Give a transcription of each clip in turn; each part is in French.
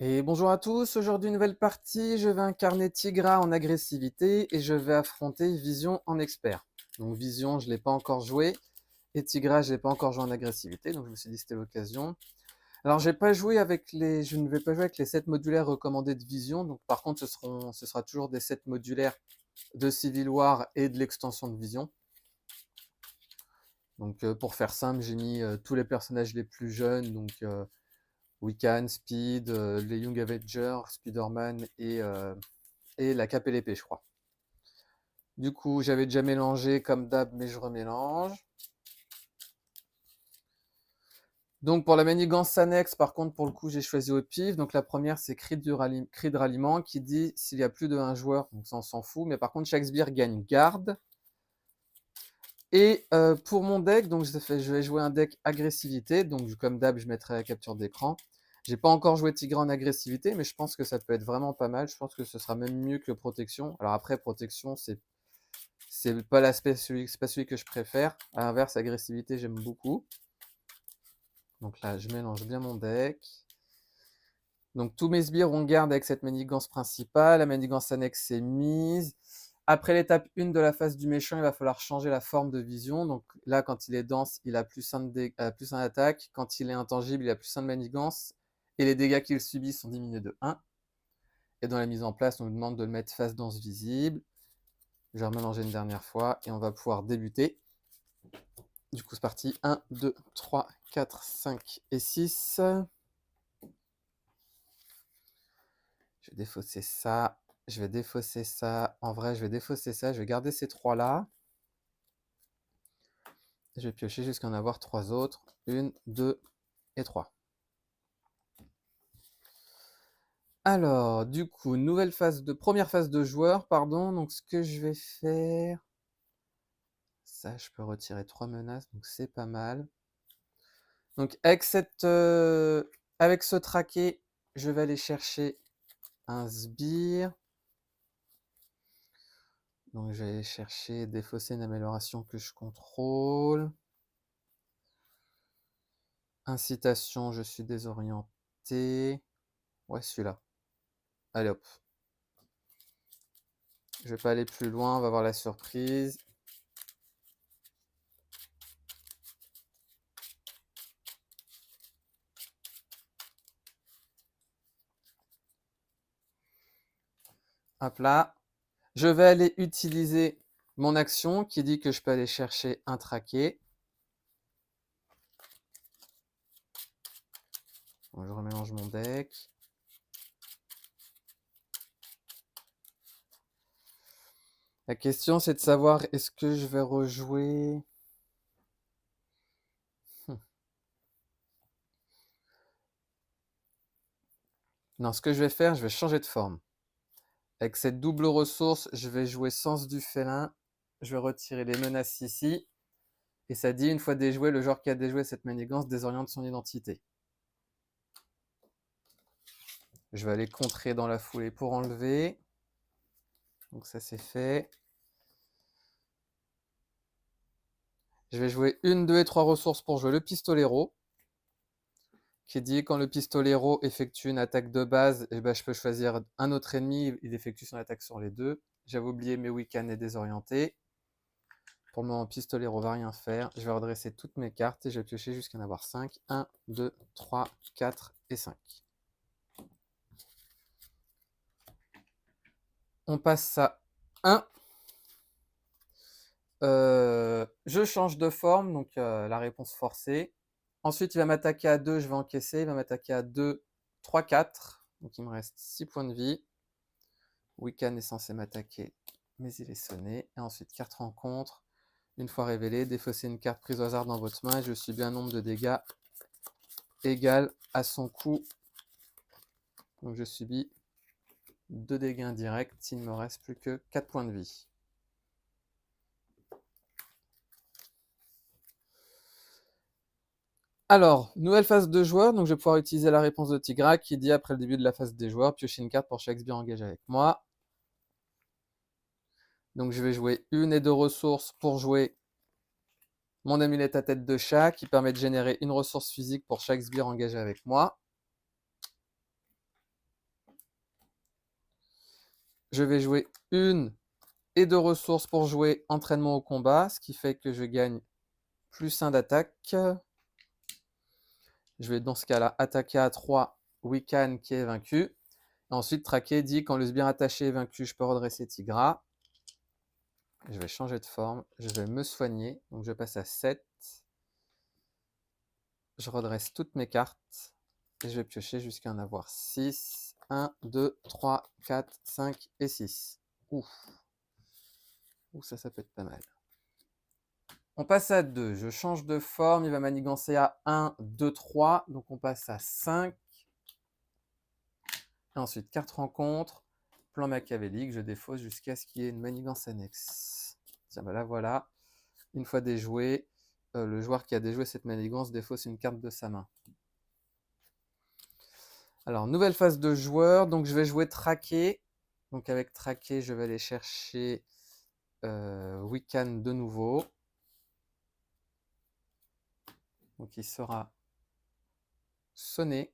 Et bonjour à tous, aujourd'hui nouvelle partie, je vais incarner Tigra en agressivité et je vais affronter Vision en expert. Donc Vision, je ne l'ai pas encore joué et Tigra, je ne l'ai pas encore joué en agressivité, donc je me suis dit que c'était l'occasion. Alors je ne vais pas jouer avec les sets modulaires recommandés de Vision, donc par contre ce sera toujours des sets modulaires de Civil War et de l'extension de Vision. Donc pour faire simple, j'ai mis tous les personnages les plus jeunes, donc Wiccan, Speed, les Young Avengers, Spider-Man et la cape et l'épée, je crois. Du coup, j'avais déjà mélangé comme d'hab, mais je remélange. Donc pour la manigance annexe, par contre, pour le coup, j'ai choisi au pif. Donc la première, c'est cri de ralliement qui dit s'il y a plus de 1 joueur, donc ça on s'en fout, mais par contre, chaque sbire gagne garde. Et pour mon deck, donc je vais jouer un deck agressivité, donc comme d'hab, je mettrai la capture d'écran. J'ai pas encore joué Tigre en agressivité, mais je pense que ça peut être vraiment pas mal. Je pense que ce sera même mieux que protection. Alors après, protection, c'est pas c'est pas celui que je préfère. À l'inverse, agressivité, j'aime beaucoup. Donc là, je mélange bien mon deck. Donc tous mes sbires on garde avec cette manigance principale. La manigance annexe est mise. Après l'étape 1 de la phase du méchant, il va falloir changer la forme de vision. Donc là, quand il est dense, il a +1 d'attaque. Quand il est intangible, il a +1 de manigance. Et les dégâts qu'il subit sont diminués de 1. Et dans la mise en place, on nous demande de le mettre face dense visible. Je vais remélanger une dernière fois et on va pouvoir débuter. Du coup, c'est parti. 1, 2, 3, 4, 5 et 6. Je vais défausser ça. Je vais défausser ça. En vrai, je vais défausser ça. Je vais garder ces 3-là. Je vais piocher jusqu'à en avoir 3 autres. 1, 2 et 3. Alors, du coup, première phase de joueur, pardon. Donc, ce que je vais faire... Ça, je peux retirer 3 menaces, donc c'est pas mal. Donc, avec ce traqué, je vais aller chercher un sbire. Donc, je vais aller chercher, défausser une amélioration que je contrôle. Incitation, je suis désorienté. Ouais, celui-là. Allez hop. Je vais pas aller plus loin, on va voir la surprise. Hop là. Je vais aller utiliser mon action qui dit que je peux aller chercher un traqué. Donc, je remélange mon deck. La question, c'est de savoir est-ce que je vais rejouer... Non, ce que je vais faire, je vais changer de forme. Avec cette double ressource, je vais jouer Sens du félin. Je vais retirer les menaces ici. Et ça dit, une fois déjoué, le joueur qui a déjoué cette manigance désoriente son identité. Je vais aller contrer dans la foulée pour enlever. Donc ça, c'est fait. Je vais jouer 1, 2 et 3 ressources pour jouer le pistolero. Qui dit quand le pistolero effectue une attaque de base, eh ben, je peux choisir un autre ennemi, il effectue son attaque sur les deux. J'avais oublié mes Wiccan et désorienté. Pour le moment, pistolero va rien faire. Je vais redresser toutes mes cartes et je vais piocher jusqu'à en avoir 5. 1, 2, 3, 4 et 5. On passe à 1. Je change de forme, donc la réponse forcée. Ensuite, il va m'attaquer à 2, je vais encaisser. Il va m'attaquer à 2, 3, 4. Donc il me reste 6 points de vie. Wiccan est censé m'attaquer, mais il est sonné. Et ensuite, carte rencontre. Une fois révélée, défaussez une carte prise au hasard dans votre main et je subis un nombre de dégâts égal à son coût. Donc je subis 2 dégâts indirects. Il ne me reste plus que 4 points de vie. Alors, nouvelle phase de joueur, donc je vais pouvoir utiliser la réponse de Tigra qui dit après le début de la phase des joueurs, piocher une carte pour chaque sbire engagé avec moi. Donc je vais jouer 1 et 2 ressources pour jouer mon amulette à tête de chat qui permet de générer une ressource physique pour chaque sbire engagé avec moi. je vais jouer 1 et 2 ressources pour jouer entraînement au combat, ce qui fait que je gagne +1 d'attaque. Je vais dans ce cas-là attaquer à 3 Wiccan qui est vaincu. Ensuite, traquer dit quand le sbire attaché est vaincu, je peux redresser Tigra. Je vais changer de forme, je vais me soigner. Donc je passe à 7. Je redresse toutes mes cartes. Et je vais piocher jusqu'à en avoir 6. 1, 2, 3, 4, 5 et 6. Ouf. Ouh, ça peut être pas mal. On passe à 2. Je change de forme. Il va manigancer à 1, 2, 3. Donc on passe à 5. Et ensuite, carte rencontre. Plan machiavélique. Je défausse jusqu'à ce qu'il y ait une manigance annexe. Tiens, ben là, voilà. Une fois déjoué, le joueur qui a déjoué cette manigance défausse une carte de sa main. Alors, nouvelle phase de joueur. Donc, je vais jouer traqué. Donc, avec traqué, je vais aller chercher Wiccan de nouveau. Donc, il sera sonné.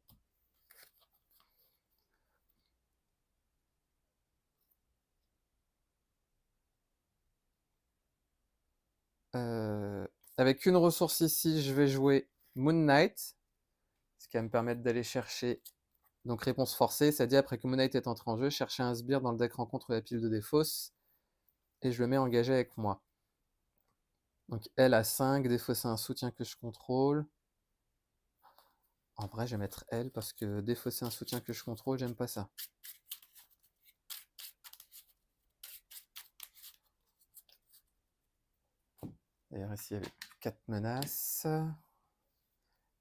Avec une ressource ici, je vais jouer Moon Knight, ce qui va me permettre d'aller chercher donc réponse forcée, c'est-à-dire après que Moon Knight est entré en jeu, chercher un sbire dans le deck rencontre la pile de défausse et je le mets engagé avec moi. Donc elle a 5, défausser un soutien que je contrôle. En vrai, je vais mettre elle parce que défausser un soutien que je contrôle, j'aime pas ça. D'ailleurs, ici, il y avait 4 menaces.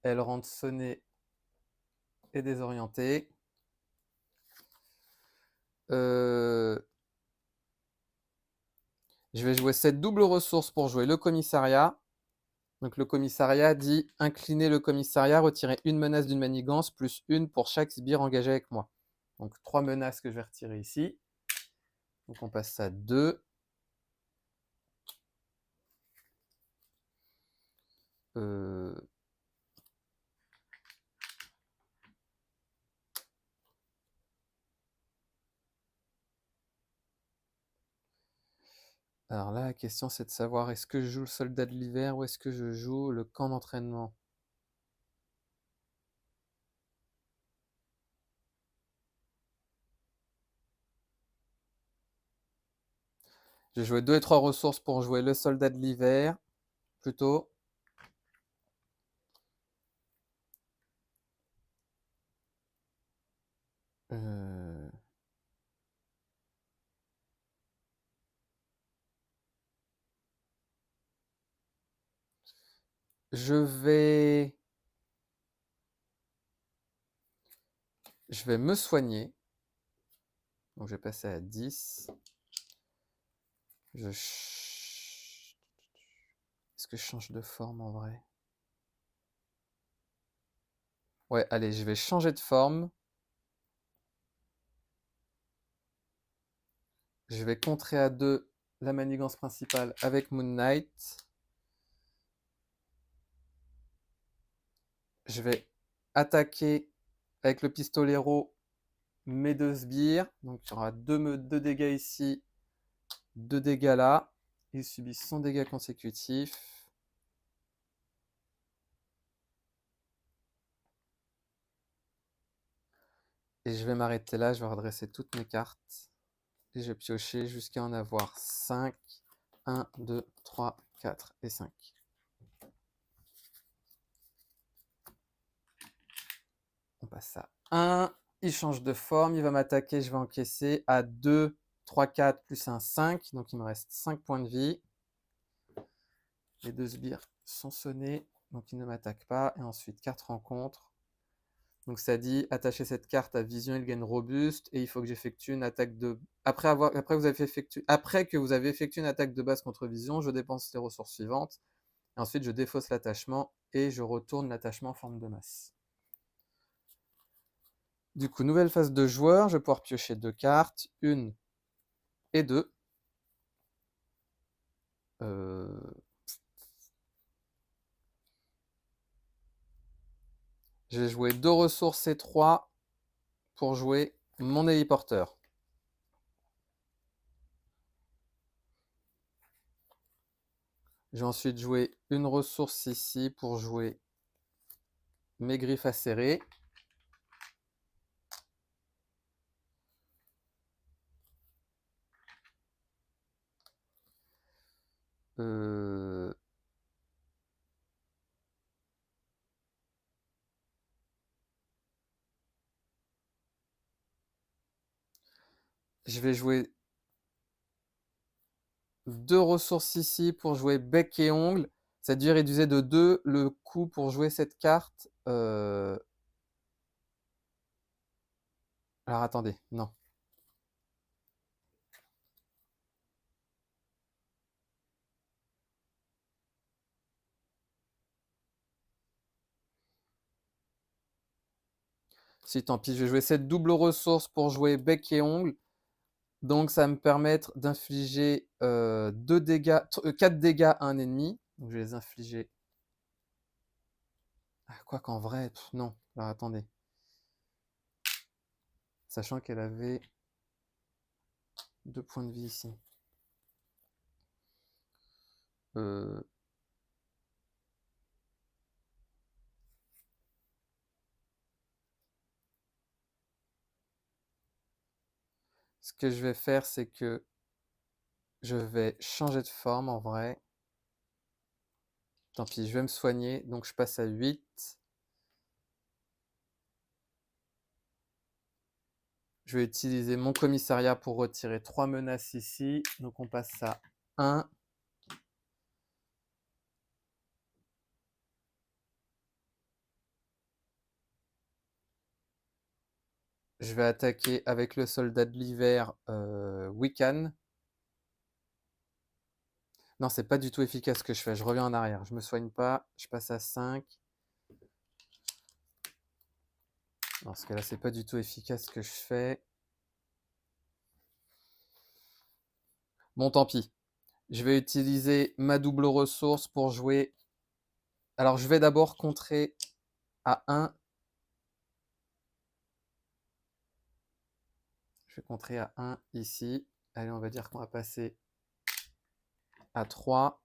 Elle rentre sonnée et désorientée. Je vais jouer cette double ressource pour jouer le commissariat. Donc le commissariat dit incliner le commissariat, retirer une menace d'une manigance, plus une pour chaque sbire engagé avec moi. Donc 3 menaces que je vais retirer ici. Donc on passe à 2. Alors là, la question c'est de savoir est-ce que je joue le soldat de l'hiver ou est-ce que je joue le camp d'entraînement. J'ai joué 2 et 3 ressources pour jouer le soldat de l'hiver, plutôt. Je vais me soigner. Donc je vais passer à 10. Est-ce que je change de forme en vrai? Ouais, allez, je vais changer de forme. Je vais contrer à 2 la manigance principale avec Moon Knight. Je vais attaquer avec le pistolero mes 2 sbires. Donc il y aura 2 dégâts ici, 2 dégâts là. Il subit 100 dégâts consécutifs. Et je vais m'arrêter là, je vais redresser toutes mes cartes. Et je vais piocher jusqu'à en avoir 5. 1, 2, 3, 4 et 5. On passe à 1. Il change de forme, il va m'attaquer, je vais encaisser à 2, 3, 4, plus un 5. Donc il me reste 5 points de vie. Les 2 sbires sont sonnés, donc il ne m'attaque pas. Et ensuite, carte rencontre. Donc ça dit attacher cette carte à vision, il gagne robuste. Et il faut que j'effectue une attaque de. Après que vous avez effectué une attaque de base contre vision, je dépense les ressources suivantes. Et ensuite, je défausse l'attachement et je retourne l'attachement en forme de masse. Du coup, nouvelle phase de joueur, je vais pouvoir piocher 2 cartes, 1 et 2. Je vais jouer 2 ressources et 3 pour jouer mon héliporteur. Je vais ensuite jouer une ressource ici pour jouer mes griffes acérées. Je vais jouer 2 ressources ici pour jouer bec et ongle. C'est-à-dire réduire de 2 le coût pour jouer cette carte. Alors attendez, non. Si, tant pis, je vais jouer cette double ressource pour jouer bec et ongle. Donc ça va me permettre d'infliger 4 dégâts à un ennemi. Donc je vais les infliger. Quoi qu'en vrai, non. Alors attendez. Sachant qu'elle avait 2 points de vie ici. Ce que je vais faire, c'est que je vais changer de forme en vrai. Tant pis, je vais me soigner. Donc je passe à 8. Je vais utiliser mon commissariat pour retirer 3 menaces ici. Donc on passe à 1. Je vais attaquer avec le soldat de l'hiver Wiccan. Non, c'est pas du tout efficace ce que je fais. Je reviens en arrière. Je me soigne pas. Je passe à 5. Dans ce cas-là, c'est pas du tout efficace ce que je fais. Bon, tant pis. Je vais utiliser ma double ressource pour jouer. Alors, je vais d'abord contrer à 1. Je vais contrer à 1 ici. Allez, on va dire qu'on va passer à 3.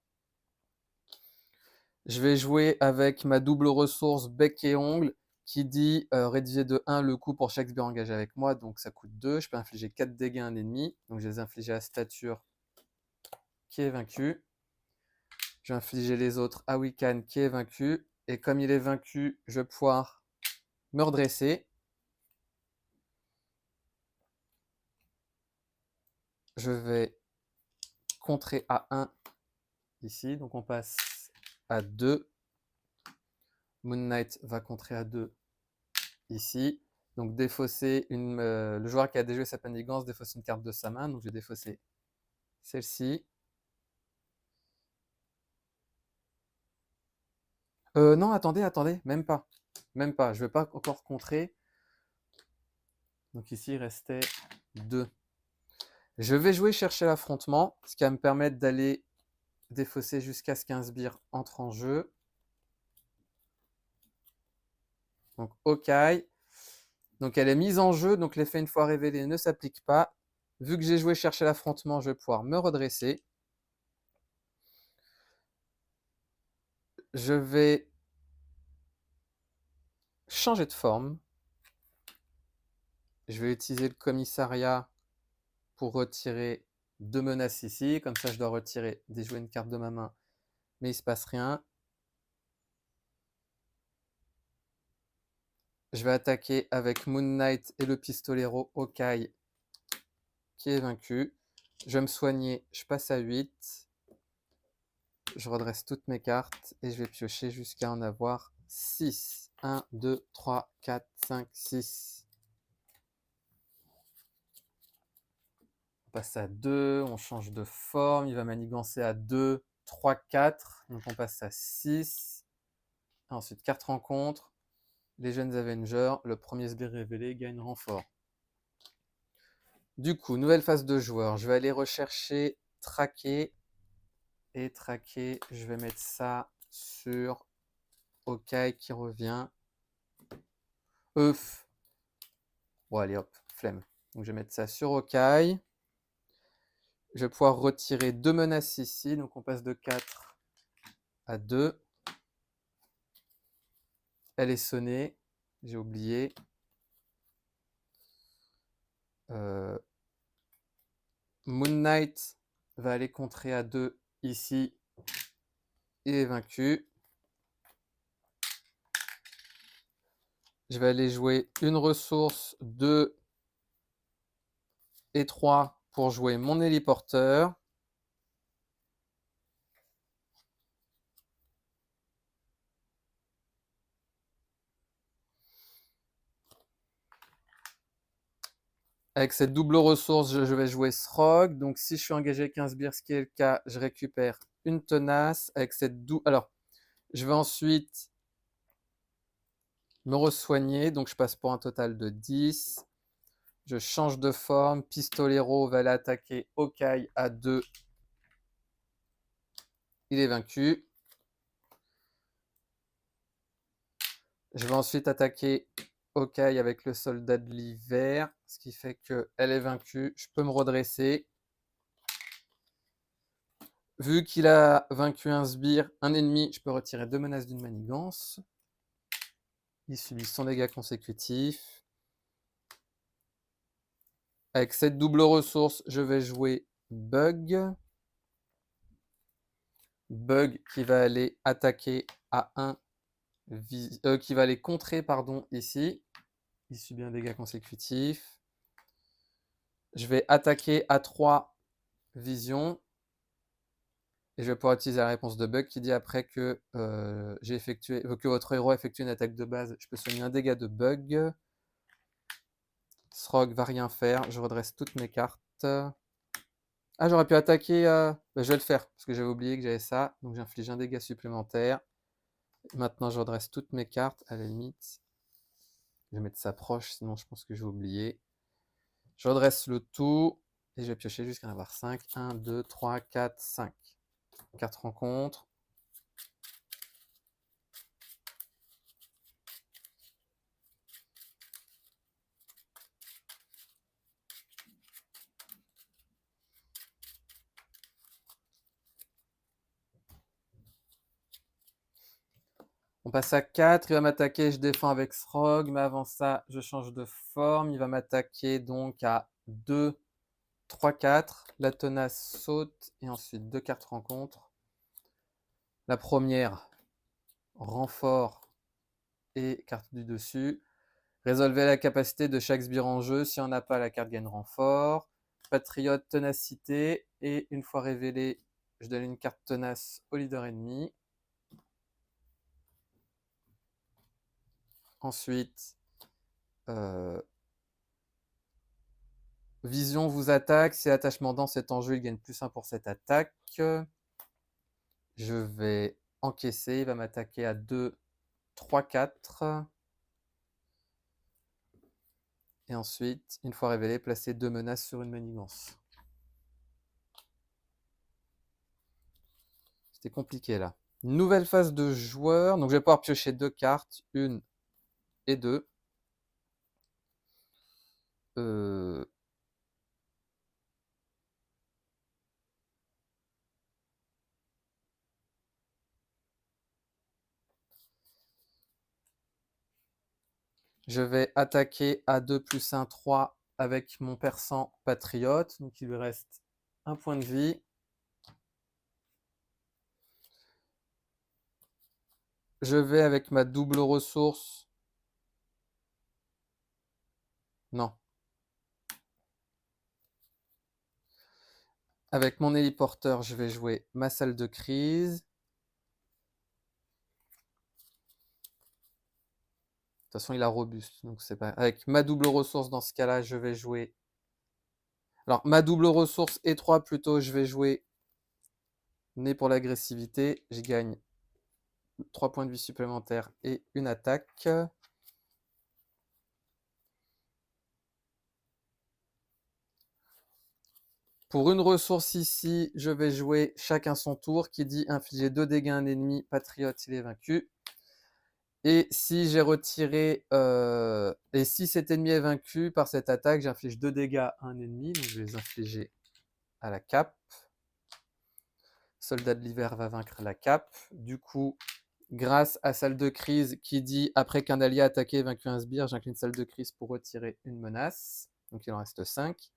Je vais jouer avec ma double ressource bec et ongle qui dit rédiger de 1 le coût pour chaque sbire engagé avec moi. Donc ça coûte 2. Je peux infliger 4 dégâts à un ennemi. Donc je les infliger à Stature qui est vaincu. Je vais infliger les autres à Wiccan qui est vaincu. Et comme il est vaincu, je vais pouvoir me redresser. Je vais contrer à 1 ici. Donc on passe à 2. Moon Knight va contrer à 2 ici. Donc défausser le joueur qui a déjoué sa manigance défausse une carte de sa main. Donc je vais défausser celle-ci. Non, attendez, même pas. Même pas, je ne vais pas encore contrer. Donc ici, il restait 2. Je vais jouer chercher l'affrontement, ce qui va me permettre d'aller défausser jusqu'à ce qu'un sbire entre en jeu. Donc OK. Donc elle est mise en jeu, donc l'effet une fois révélé ne s'applique pas. Vu que j'ai joué chercher l'affrontement, je vais pouvoir me redresser. Je vais changer de forme. Je vais utiliser le commissariat pour retirer 2 menaces ici. Comme ça, je dois retirer, déjouer une carte de ma main, mais il ne se passe rien. Je vais attaquer avec Moon Knight et le pistolero Hawkeye qui est vaincu. Je vais me soigner, je passe à 8. Je redresse toutes mes cartes et je vais piocher jusqu'à en avoir 6. 1, 2, 3, 4, 5, 6. On passe à 2, on change de forme, il va manigancer à 2, 3, 4. Donc on passe à 6. Ensuite, carte rencontre. Les jeunes Avengers, le premier sbire révélé gagne renfort. Du coup, nouvelle phase de joueur. Je vais aller rechercher traquer. Et traquer, je vais mettre ça sur OK qui revient. Euf. Bon, allez hop, flemme. Donc je vais mettre ça sur OK. Je vais pouvoir retirer 2 menaces ici. Donc on passe de 4 à 2. Elle est sonnée. J'ai oublié. Moon Knight va aller contrer à 2 ici. Il est vaincu. Je vais aller jouer une ressource, 2 et 3 pour jouer mon héliporteur. Avec cette double ressource, je vais jouer Srog. Donc si je suis engagé 15 sbires, ce qui est le cas, je récupère une tenace. Avec cette double... Alors, je vais ensuite me resoigner. Donc je passe pour un total de 10. Je change de forme. Pistolero va aller attaquer Hawkeye à 2. Il est vaincu. Je vais ensuite attaquer Hawkeye avec le soldat de l'hiver, ce qui fait qu'elle est vaincue. Je peux me redresser. Vu qu'il a vaincu un sbire, un ennemi, je peux retirer 2 menaces d'une manigance. Il subit son dégât consécutif. Avec cette double ressource, je vais jouer Bug. Bug qui va aller attaquer à 1, qui va aller contrer, pardon, ici. Il subit un dégât consécutif. Je vais attaquer à 3 vision. Et je vais pouvoir utiliser la réponse de Bug qui dit après que, que votre héros effectue une attaque de base. Je peux soigner un dégât de Bug. Srog va rien faire. Je redresse toutes mes cartes. Ah, j'aurais pu attaquer. Je vais le faire parce que j'avais oublié que j'avais ça. Donc j'inflige un dégât supplémentaire. Maintenant, je redresse toutes mes cartes. À la limite, je vais mettre ça proche, sinon je pense que j'ai oublié. Je redresse le tout et je vais piocher jusqu'à en avoir 5. 1, 2, 3, 4, 5. 4 rencontres. On passe à 4, il va m'attaquer, je défends avec Srog, mais avant ça, je change de forme. Il va m'attaquer donc à 2, 3, 4. La tenace saute et ensuite 2 cartes rencontres. La première, renfort et carte du dessus. Résolvez la capacité de chaque sbire en jeu. Si on n'a pas, la carte gagne renfort. Patriote, ténacité. Et une fois révélé, je donne une carte tenace au leader ennemi. Ensuite, Vision vous attaque. Si l'attachement dense est en jeu, il gagne +1 pour cette attaque. Je vais encaisser. Il va m'attaquer à 2, 3, 4. Et ensuite, une fois révélé, placer 2 menaces sur une manigance. C'était compliqué là. Nouvelle phase de joueur. Donc je vais pouvoir piocher 2 cartes. 1 et 2. Je vais attaquer à 2 + 1, 3 avec mon perçant patriote. Donc il lui reste un point de vie. Je vais avec ma double ressource. Non. Avec mon héliporteur, je vais jouer ma salle de crise. De toute façon, il a robuste. Donc c'est pas... Avec ma double ressource, dans ce cas-là, je vais jouer... Alors, ma double ressource et 3 plutôt, je vais jouer né pour l'agressivité. Je gagne 3 points de vie supplémentaires et une attaque. Pour une ressource ici, je vais jouer chacun son tour, qui dit infliger 2 dégâts à un ennemi, patriote, il est vaincu. Et si j'ai retiré, et si cet ennemi est vaincu par cette attaque, j'inflige 2 dégâts à un ennemi, donc je vais les infliger à la cape. soldat de l'hiver va vaincre la cape. Du coup, grâce à salle de crise qui dit après qu'un allié a attaqué et vaincu un sbire, j'incline salle de crise pour retirer une menace. Donc il en reste 5.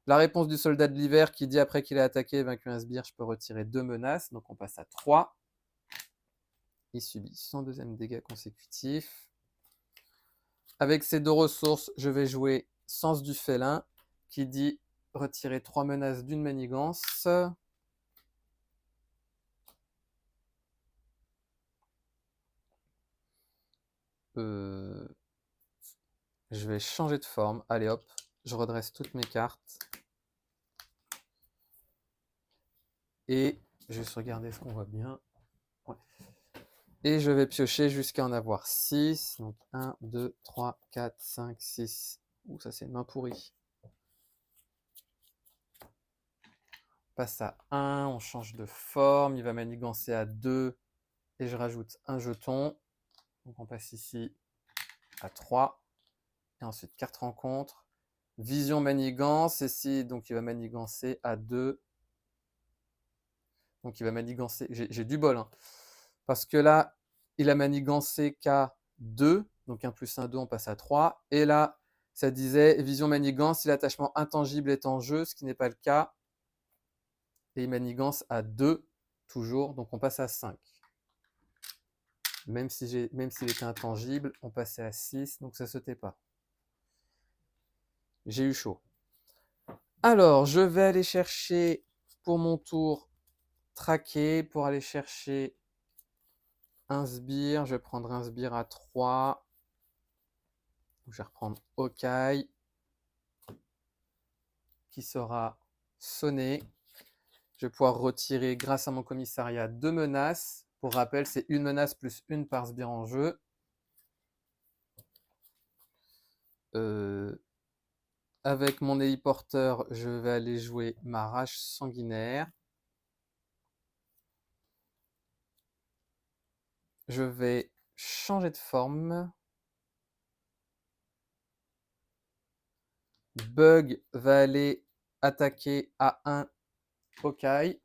La réponse du soldat de l'hiver qui dit après qu'il a attaqué et vaincu un sbire, je peux retirer 2 menaces. Donc on passe à 3. Il subit son deuxième dégât consécutif. Avec ces 2 ressources, je vais jouer Sens du félin qui dit retirer 3 menaces d'une manigance. Je vais changer de forme. Allez hop, je redresse toutes mes cartes. Et je vais juste regarder ce qu'on voit bien. Ouais. Et je vais piocher jusqu'à en avoir 6. Donc 1, 2, 3, 4, 5, 6. Ouh, ça c'est une main pourrie. On passe à 1, on change de forme. Il va manigancer à 2. Et je rajoute un jeton. Donc on passe ici à 3. Et ensuite, carte rencontre. Vision manigance. Ici, donc il va manigancer à 2. Donc il va manigancer. J'ai du bol. Hein. Parce que là, il a manigancé qu'à 2. Donc 1 plus 1, 2, on passe à 3. Et là, ça disait vision manigance si l'attachement intangible est en jeu, ce qui n'est pas le cas. Et il manigance à 2 toujours. Donc on passe à 5. Même s'il était intangible, on passait à 6. Donc ça ne sautait pas. J'ai eu chaud. Alors, je vais aller chercher pour mon tour traquer pour aller chercher un sbire. Je vais prendre un sbire à 3. Je vais reprendre Okai qui sera sonné. Je vais pouvoir retirer grâce à mon commissariat 2 menaces. Pour rappel, c'est une menace plus une par sbire en jeu. Avec mon héliporteur, je vais aller jouer ma rage sanguinaire. Je vais changer de forme. Bug va aller attaquer à 1 Okai.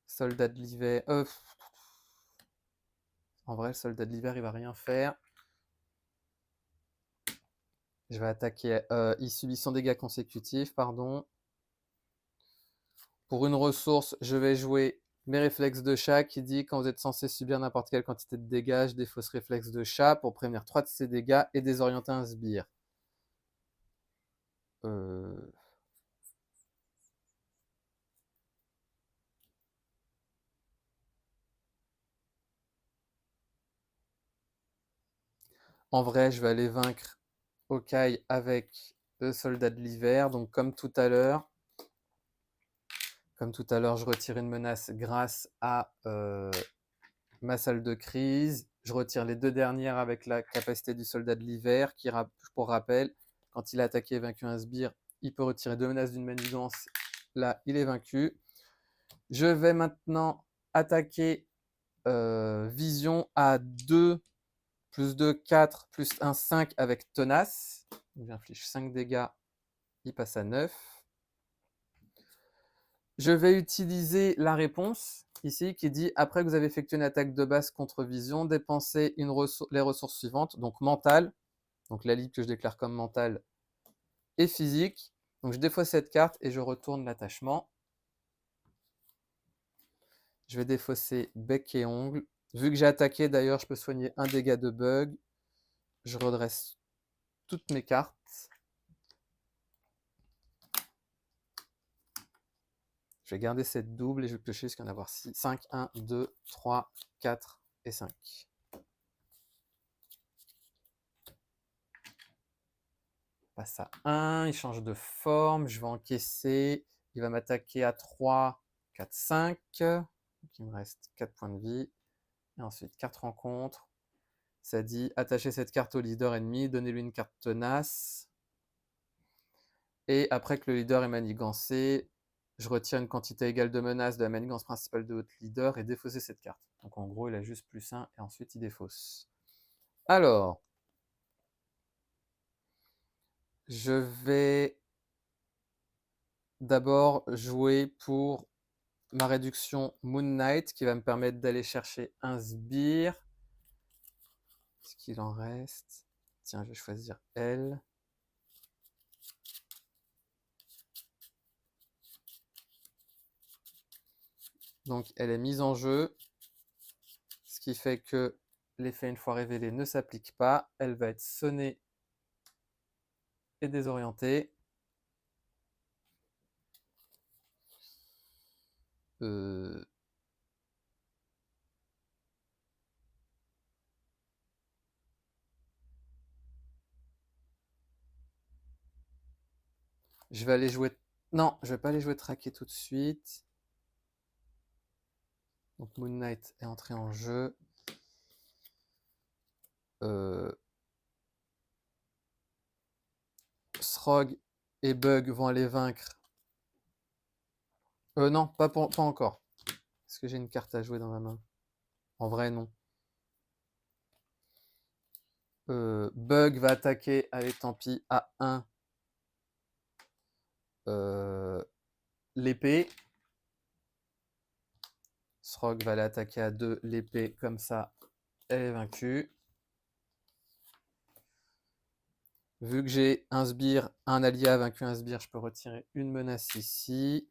Soldat de l'hiver. En vrai, le soldat de l'hiver, il va rien faire. Je vais attaquer. Il subit 100 dégâts consécutifs, pardon. Pour une ressource, je vais jouer mes réflexes de chat qui dit quand vous êtes censé subir n'importe quelle quantité de dégâts, je défausse réflexes de chat pour prévenir 3 de ces dégâts et désorienter un sbire. En vrai, je vais aller vaincre Okai avec le soldat de l'hiver. Donc comme tout à l'heure, je retire une menace grâce à ma salle de crise. Je retire les 2 dernières avec la capacité du soldat de l'hiver qui, pour rappel, quand il a attaqué et vaincu un sbire, il peut retirer 2 menaces d'une manigance. Là, il est vaincu. Je vais maintenant attaquer Vision à 2, plus 2, 4, plus 1, 5 avec Tenace. J'inflige 5 dégâts, il passe à 9. Je vais utiliser la réponse ici qui dit après que vous avez effectué une attaque de base contre Vision, dépensez les ressources suivantes, donc mentale, donc la ligue que je déclare comme mentale, et physique. Donc je défausse cette carte et je retourne l'attachement. Je vais défausser bec et ongle. Vu que j'ai attaqué, d'ailleurs, je peux soigner un dégât de bug. Je redresse toutes mes cartes. Je vais garder cette double et je vais piocher jusqu'à en avoir 6, 5, 1, 2, 3, 4 et 5. Passe à 1, il change de forme, je vais encaisser. Il va m'attaquer à 3, 4, 5. Donc il me reste 4 points de vie. Et ensuite, 4 rencontres. Ça dit attacher cette carte au leader ennemi, donnez-lui une carte tenace. Et après que le leader est manigancé, je retire une quantité égale de menaces de la manigance principale de votre leader et défausser cette carte. Donc en gros, il a juste plus 1 et ensuite il défausse. Alors, je vais d'abord jouer pour ma réduction Moon Knight qui va me permettre d'aller chercher un sbire. Est-ce qu'il en reste? Tiens, je vais choisir elle. Donc elle est mise en jeu, ce qui fait que l'effet une fois révélé ne s'applique pas. Elle va être sonnée et désorientée. Je vais aller jouer... Non, je vais pas aller jouer traquer tout de suite. Donc Moon Knight est entré en jeu. Srog et Bug vont aller vaincre. Non, pas encore. Est-ce que j'ai une carte à jouer dans ma main? En vrai, non. Bug va attaquer, allez tant pis, à 1 l'épée. Srog va aller attaquer à 2 l'épée, comme ça, elle est vaincue. Vu que j'ai un sbire, un allié a vaincu un sbire, je peux retirer une menace ici.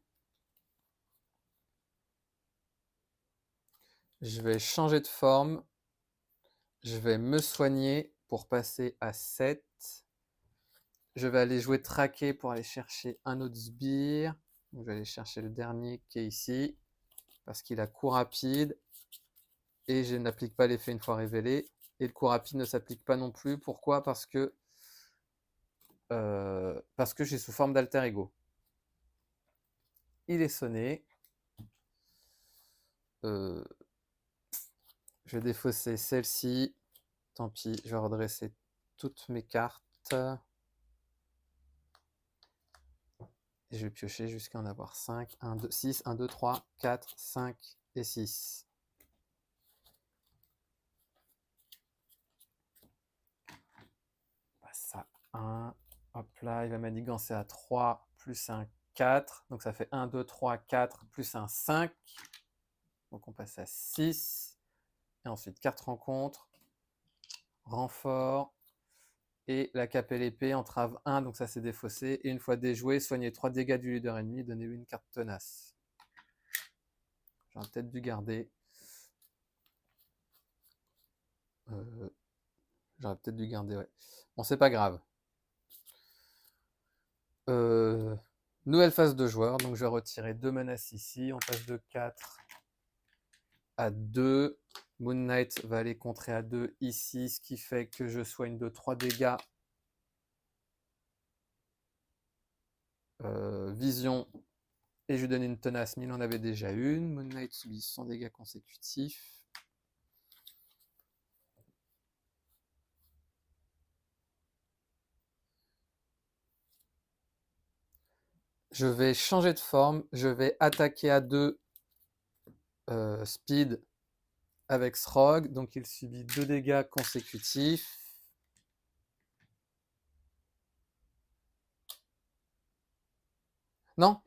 Je vais changer de forme. Je vais me soigner pour passer à 7. Je vais aller jouer traquer pour aller chercher un autre sbire. Donc, je vais aller chercher le dernier qui est ici, parce qu'il a coup rapide. Et je n'applique pas l'effet une fois révélé. Et le coup rapide ne s'applique pas non plus. Pourquoi? Parce que j'ai sous forme d'alter ego. Il est sonné. Je vais défausser celle-ci. Tant pis, je vais redresser toutes mes cartes. Et je vais piocher jusqu'à en avoir 5. 1, 2, 6, 1, 2, 3, 4, 5 et 6. Ça, 1. Hop là, il va manigancer à 3 plus un 4. Donc ça fait 1, 2, 3, 4 plus un 5. Donc on passe à 6. Et ensuite, carte rencontre, renfort. Et la cape et l'épée entrave 1, donc ça c'est défaussé. Et une fois déjoué, soignez 3 dégâts du leader ennemi, donnez-lui une carte tenace. J'aurais peut-être dû garder. J'aurais peut-être dû garder, ouais. Bon, c'est pas grave. Nouvelle phase de joueur, donc je vais retirer 2 menaces ici. On passe de 4 à 2. Moon Knight va aller contrer à 2 ici, ce qui fait que je soigne de 3 dégâts. Vision. Et je lui donne une tenace, mais il en avait déjà une. Moon Knight subit 100 dégâts consécutifs. Je vais changer de forme. Je vais attaquer à 2 speed avec Srog. Donc il subit 2 dégâts consécutifs. Non.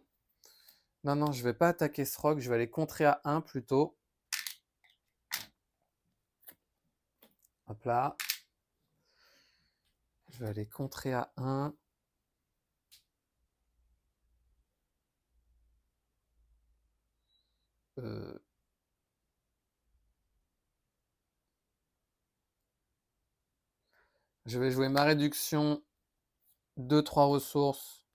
Non, non, je ne vais pas attaquer Srog. Je vais aller contrer à 1 plutôt. Hop là. Je vais aller contrer à 1. Je vais jouer ma réduction 2-3 ressources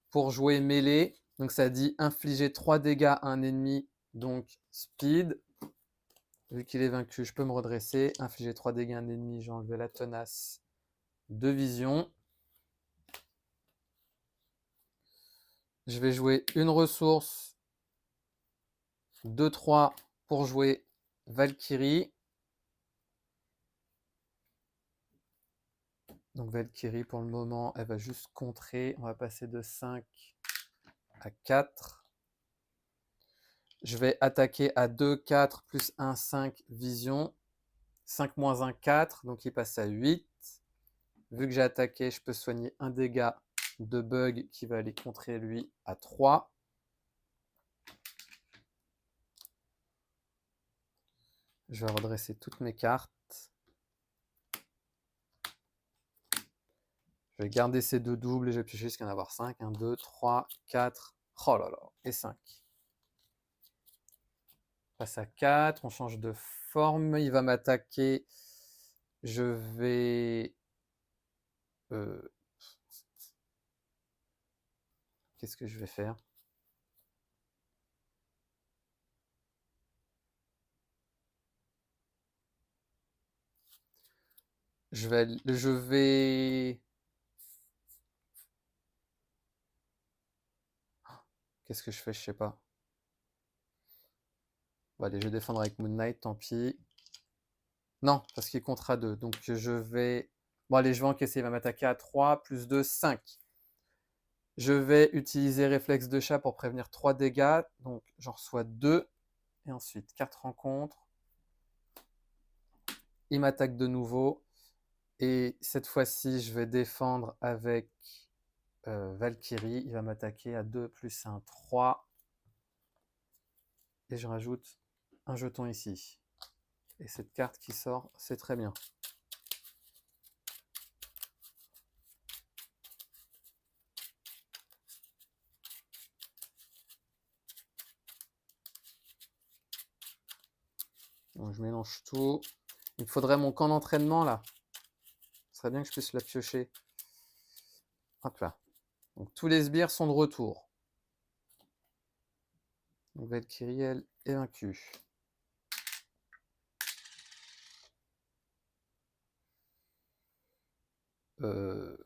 pour jouer mêlée. Donc ça dit infliger 3 dégâts à un ennemi, donc speed. Vu qu'il est vaincu, je peux me redresser. Infliger 3 dégâts à un ennemi, j'ai enlevé la tenace de vision. Je vais jouer une ressource 2-3 pour jouer Valkyrie. Donc Valkyrie, pour le moment, elle va juste contrer. On va passer de 5 à 4. Je vais attaquer à 2, 4, plus 1, 5, vision. 5 moins 1, 4, donc il passe à 8. Vu que j'ai attaqué, je peux soigner un dégât de bug qui va aller contrer lui à 3. Je vais redresser toutes mes cartes. Je vais garder ces deux doubles et je vais piocher jusqu'à en avoir 5. 1, 2, 3, 4. Oh là là. Et 5. On passe à 4. On change de forme. Il va m'attaquer. Je vais... Qu'est-ce que je vais faire? Je vais... Qu'est-ce que je fais? Je sais pas. Bon, allez, je vais défendre avec Moon Knight, tant pis. Non, parce qu'il est contre A2. Donc je vais... Bon, allez, je vais encaisser. Il va m'attaquer à 3, plus 2, 5. Je vais utiliser réflexe de chat pour prévenir 3 dégâts. Donc j'en reçois 2. Et ensuite, 4 rencontres. Il m'attaque de nouveau. Et cette fois-ci, je vais défendre avec Valkyrie. Il va m'attaquer à 2 plus 1, 3. Et je rajoute un jeton ici. Et cette carte qui sort, c'est très bien. Donc je mélange tout. Il me faudrait mon camp d'entraînement là. Ce serait bien que je puisse la piocher. Hop là. Donc tous les sbires sont de retour. Donc Valkyrie, elle, est vaincue. Ce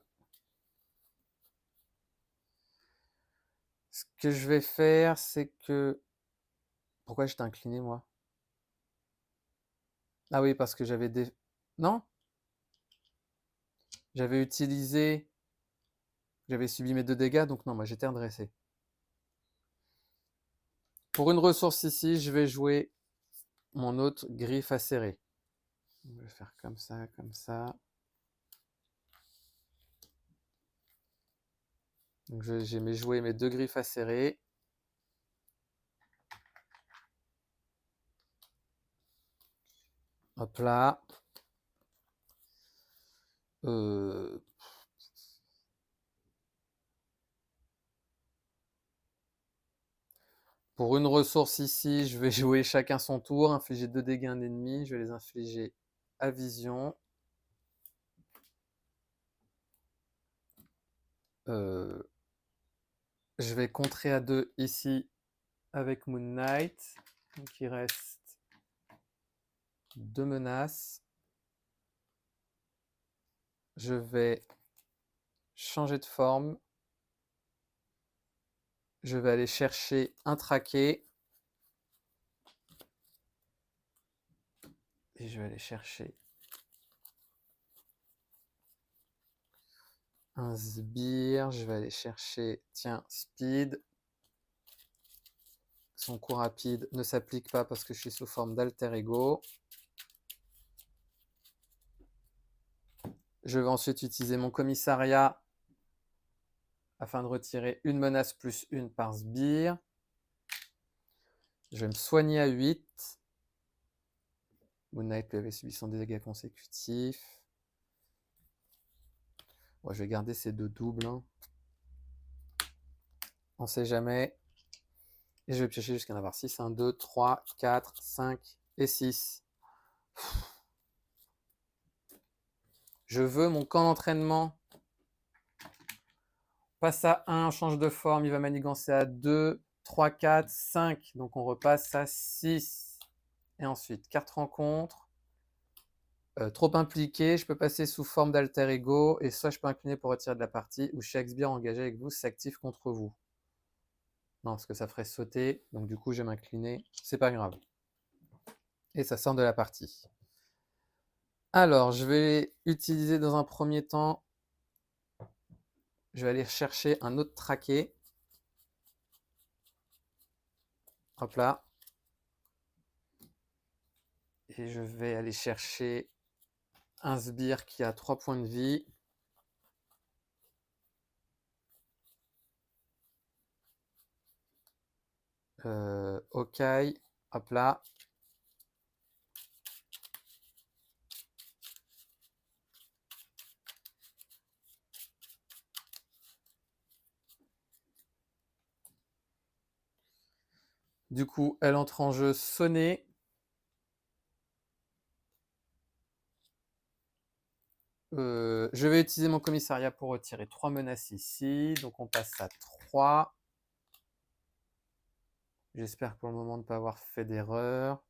que je vais faire, c'est que... Pourquoi j'étais incliné, moi? Ah oui, parce que j'avais des... Non? J'avais utilisé... J'avais subi mes 2 dégâts, donc non, moi j'étais redressé. Pour une ressource ici, je vais jouer mon autre griffe acérée. Je vais faire comme ça, comme ça. Donc j'ai joué mes 2 griffes acérées. Hop là. Pour une ressource ici, je vais jouer chacun son tour, infliger 2 dégâts à un ennemi. Je vais les infliger à vision. Je vais contrer à 2 ici avec Moon Knight. Donc il reste 2 menaces. Je vais changer de forme. Je vais aller chercher un traqué. Et je vais aller chercher un sbire. Je vais aller chercher, tiens, speed. Son coup rapide ne s'applique pas parce que je suis sous forme d'alter ego. Je vais ensuite utiliser mon commissariat afin de retirer une menace plus 1 par sbire. Je vais me soigner à 8. Moon Knight lui avait subi son dégâts consécutifs. Bon, je vais garder ces 2 doubles. Hein. On sait jamais. Et je vais piocher jusqu'à en avoir 6. 1, 2, 3, 4, 5 et 6. Je veux mon camp d'entraînement. Passe à 1, change de forme, il va manigancer à 2, 3, 4, 5. Donc on repasse à 6. Et ensuite, carte rencontre. Trop impliqué, je peux passer sous forme d'alter ego, et soit je peux incliner pour retirer de la partie, ou Shakespeare engagé avec vous s'active contre vous. Non, parce que ça ferait sauter, donc du coup je vais m'incliner, c'est pas grave. Et ça sort de la partie. Alors, je vais utiliser dans un premier temps, je vais aller chercher un autre traqué. Hop là. Et je vais aller chercher un sbire qui a 3 points de vie. Ok, hop là. Du coup, elle entre en jeu sonner. Je vais utiliser mon commissariat pour retirer 3 menaces ici. Donc on passe à 3. J'espère pour le moment ne pas avoir fait d'erreur.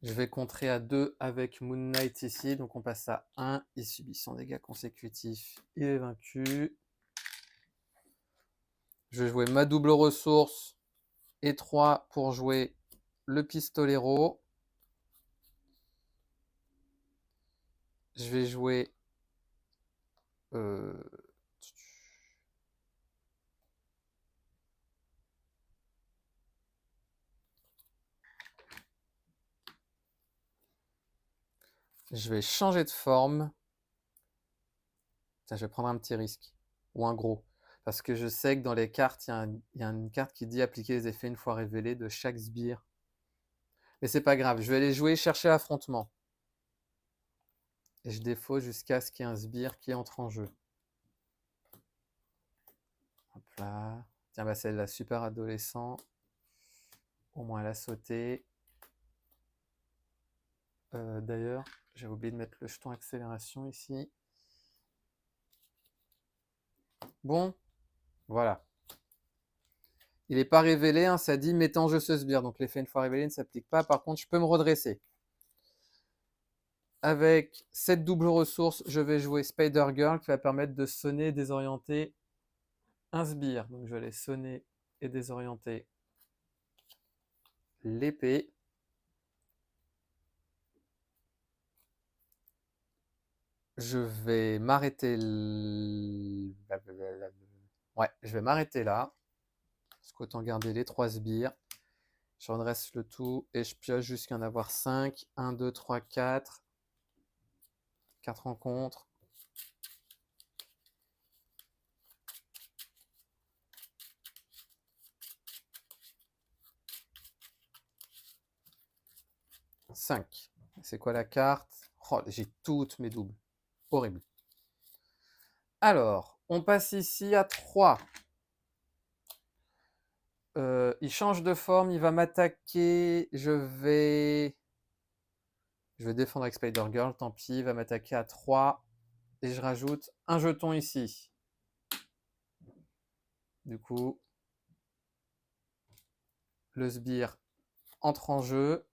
Je vais contrer à 2 avec Moon Knight ici. Donc on passe à 1. Il subit son dégât consécutif. Il est vaincu. Je vais jouer ma double ressource et 3 pour jouer le pistolero. Je vais jouer je vais changer de forme. Tiens, je vais prendre un petit risque. Ou un gros. Parce que je sais que dans les cartes, il y a une carte qui dit appliquer les effets une fois révélés de chaque sbire. Mais c'est pas grave, je vais aller jouer chercher l'affrontement. Et je défausse jusqu'à ce qu'il y ait un sbire qui entre en jeu. Hop là. Tiens, bah celle-là, super adolescent. Au moins, elle a sauté. D'ailleurs, j'ai oublié de mettre le jeton accélération ici. Bon, voilà. Il n'est pas révélé, hein, ça dit mettez en jeu ce sbire. Donc l'effet une fois révélé ne s'applique pas. Par contre, je peux me redresser. Avec cette double ressource, je vais jouer Spider Girl qui va permettre de sonner et désorienter un sbire. Donc je vais aller sonner et désorienter l'épée. Je vais m'arrêter ouais, je vais m'arrêter là. Parce qu'autant garder les 3 sbires. Je redresse le tout et je pioche jusqu'à en avoir 5. 1, 2, 3, 4. 4 rencontres. « 5. C'est quoi la carte? Oh, j'ai toutes mes doubles. Horrible. Alors, on passe ici à 3. Il change de forme, il va m'attaquer. Je vais défendre avec Spider Girl, tant pis. Il va m'attaquer à 3. Et je rajoute un jeton ici. Du coup, le sbire entre en jeu.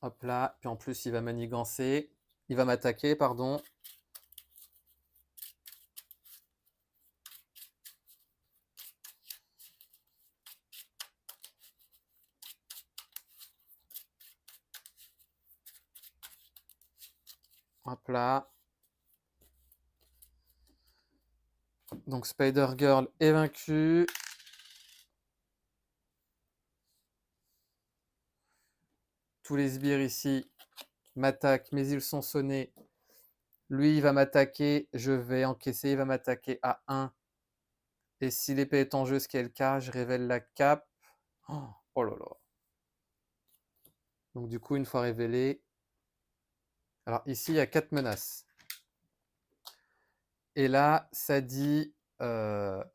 Hop là. Puis en plus, il va manigancer. Il va m'attaquer, pardon. Hop là. Donc Spider Girl est vaincu. Tous les sbires ici m'attaquent, mais ils sont sonnés. Lui, il va m'attaquer. Je vais encaisser. Il va m'attaquer à 1. Et si l'épée est en jeu, ce qui est le cas, je révèle la cape. Oh là là. Donc du coup, une fois révélé. Alors ici, il y a 4 menaces. Et là, ça dit... oh là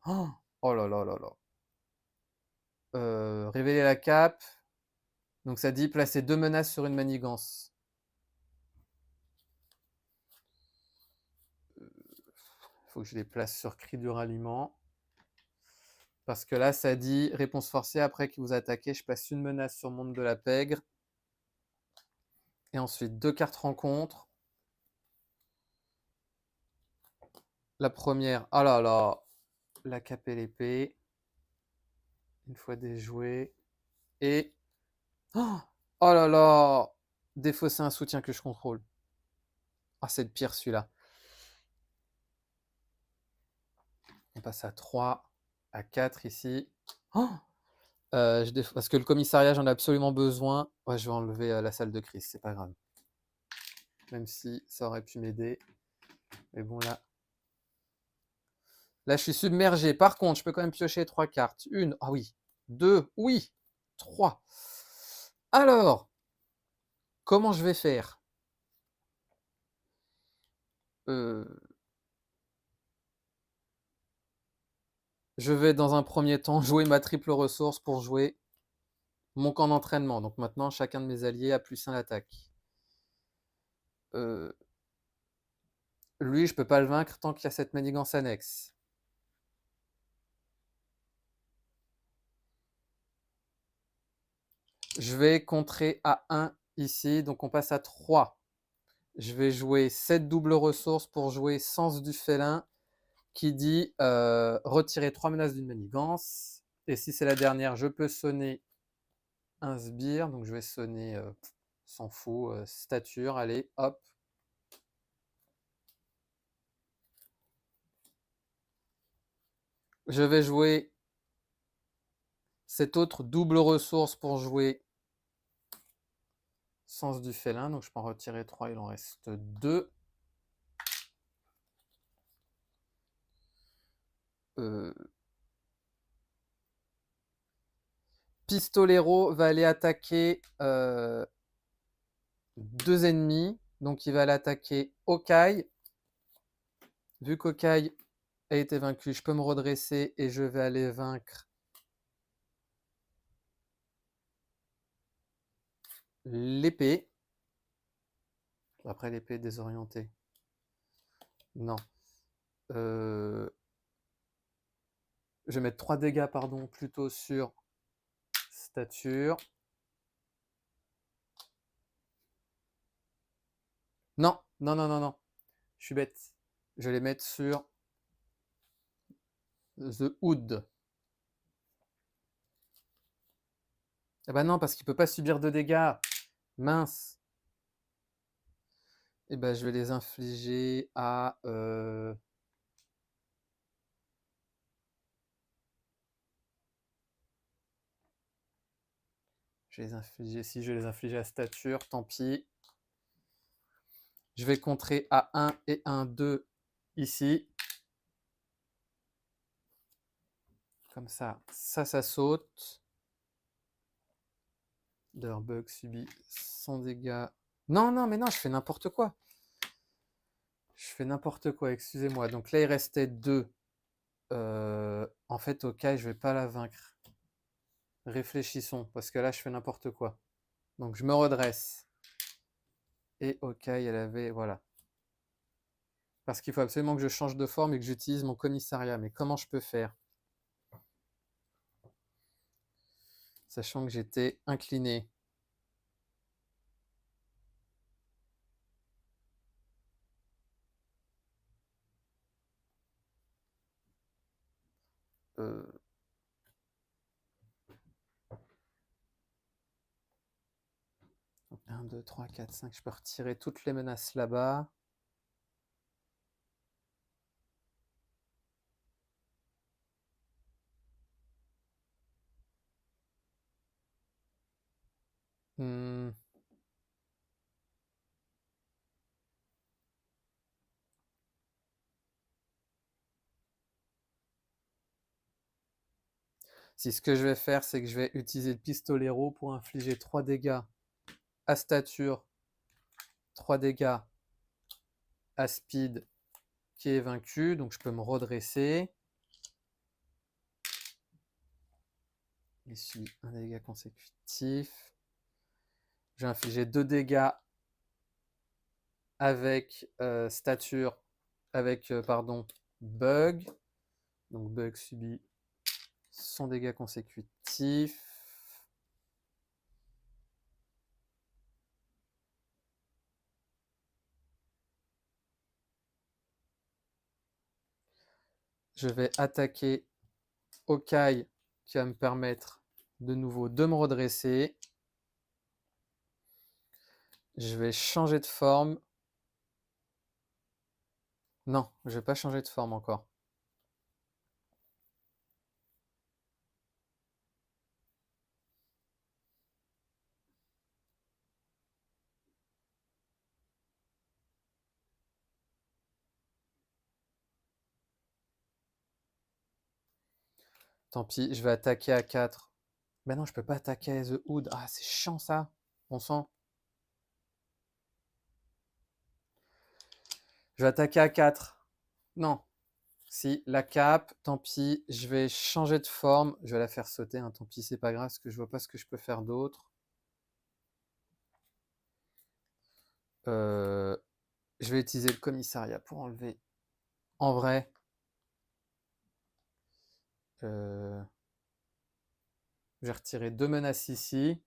là là là. Révéler la cape. Donc ça dit placer 2 menaces sur une manigance. Il faut que je les place sur cri du ralliement. Parce que là, ça dit réponse forcée. Après qu'il vous attaquez, je passe une menace sur Monde de la Pègre. Et ensuite, 2 cartes rencontres. La première, oh là là, la cape et l'épée. Une fois déjoué. Et... oh là là, défausser un soutien que je contrôle. Ah, c'est le pire celui-là. On passe à 3, à 4 ici. Parce que le commissariat, j'en ai absolument besoin. Ouais, je vais enlever la salle de crise, c'est pas grave. Même si ça aurait pu m'aider. Mais bon, là... Là, je suis submergé. Par contre, je peux quand même piocher 3 cartes. 1, ah oui. 2, oui. 3. Alors, comment je vais faire Je vais dans un premier temps jouer ma triple ressource pour jouer mon camp d'entraînement. Donc maintenant, chacun de mes alliés a +1 à l'attaque. Lui, je peux pas le vaincre tant qu'il y a cette manigance annexe. Je vais contrer à 1 ici, donc on passe à 3. Je vais jouer cette double ressource pour jouer Sens du félin, qui dit retirer 3 menaces d'une manigance. Et si c'est la dernière, je peux sonner un sbire. Donc je vais sonner, s'en fout, stature, allez, hop. Je vais jouer cette autre double ressource pour jouer Sens du félin. Donc je peux en retirer 3, il en reste 2. Pistolero va aller attaquer 2 ennemis. Donc il va aller attaquer Okai. Vu qu'Okai a été vaincu, je peux me redresser et je vais aller vaincre l'épée. Après l'épée désorientée. Non. Je vais mettre 3 dégâts pardon, plutôt sur stature. Non, non, non, non, non. Je suis bête. Je vais les mettre sur The Hood. Eh ben non, parce qu'il peut pas subir de dégâts. Mince. Eh ben je vais les infliger à... Je vais les infliger, si je vais les infliger à stature, tant pis. Je vais contrer à 1 et 1, 2 ici. Comme ça, ça saute. D'ailleurs, bug subit 100 dégâts. Non, non, mais non, je fais n'importe quoi. Je fais n'importe quoi, excusez-moi. Donc là, il restait 2. En fait, ok, je vais pas la vaincre. Réfléchissons, parce que là, je fais n'importe quoi. Donc je me redresse. Et ok, elle avait... Voilà. Parce qu'il faut absolument que je change de forme et que j'utilise mon commissariat. Mais comment je peux faire? Sachant que j'étais incliné. Euh... 1, 2, 3, 4, 5. Je peux retirer toutes les menaces là-bas. Hmm. Si ce que je vais faire, c'est que je vais utiliser le pistolero pour infliger 3 dégâts à stature, 3 dégâts à speed qui est vaincu. Donc je peux me redresser. Ici, un dégât consécutif. Je vais infliger 2 dégâts avec stature, avec pardon, bug. Donc bug subit 100 dégâts consécutifs. Je vais attaquer Okai qui va me permettre de nouveau de me redresser. Je vais changer de forme. Non, je vais pas changer de forme encore. Tant pis, je vais attaquer à 4. Ben non, je peux pas attaquer The Hood. Ah, c'est chiant ça. Bon sang. Je vais attaquer à 4. Non. Si, la cape, tant pis, je vais changer de forme. Je vais la faire sauter, hein, tant pis, c'est pas grave, parce que je vois pas ce que je peux faire d'autre. Je vais utiliser le commissariat pour enlever. En vrai, je vais retirer 2 menaces ici.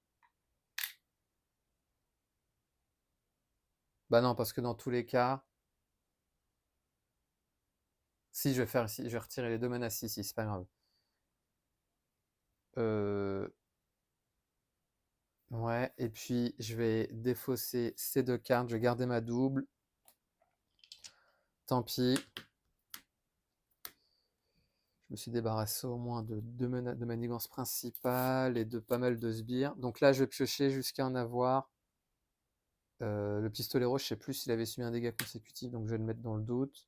Bah non, parce que dans tous les cas, si je vais faire ici, je vais retirer les 2 menaces ici, c'est pas grave. Ouais, et puis je vais défausser ces 2 cartes, je vais garder ma double. Tant pis. Je me suis débarrassé au moins de 2 de manigances principales et de pas mal de sbires. Donc là, je vais piocher jusqu'à en avoir. Le pistolero, je sais plus s'il avait subi un dégât consécutif, donc je vais le mettre dans le doute.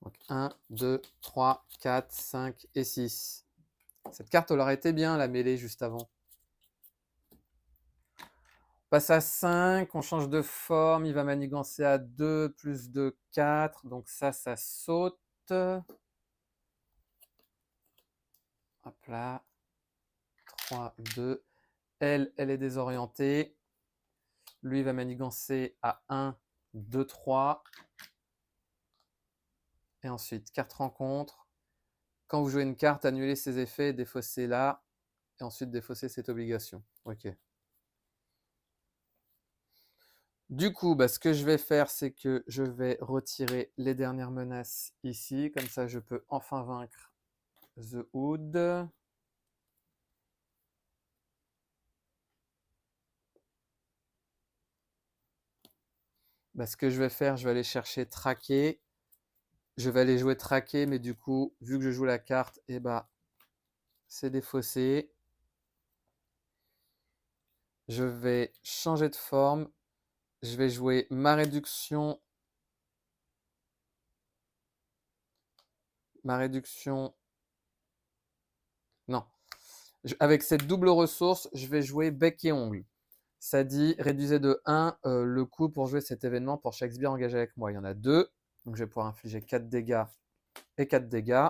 Donc 1, 2, 3, 4, 5 et 6. Cette carte, elle aurait été bien, la mêlée, juste avant. On passe à 5, on change de forme, il va manigancer à 2, plus 2, 4. Donc ça saute. Hop là. 3, 2. Elle est désorientée. Lui, il va manigancer à 1, 2, 3. Et ensuite, carte rencontre. Quand vous jouez une carte, annulez ses effets, défaussez là. Et ensuite, défaussez cette obligation. Ok. Du coup, bah, ce que je vais faire, c'est que je vais retirer les dernières menaces ici. Comme ça, je peux enfin vaincre The Hood. Bah, ce que je vais faire, je vais aller chercher traquer. Je vais aller jouer traquer, mais du coup, vu que je joue la carte, eh bah, c'est défaussé. Je vais changer de forme. Je vais jouer ma réduction. Ma réduction. Non. Avec cette double ressource, je vais jouer bec et ongle. Ça dit réduisez de 1 le coût pour jouer cet événement pour chaque sbire engagé avec moi. Il y en a 2. Donc je vais pouvoir infliger 4 dégâts et 4 dégâts.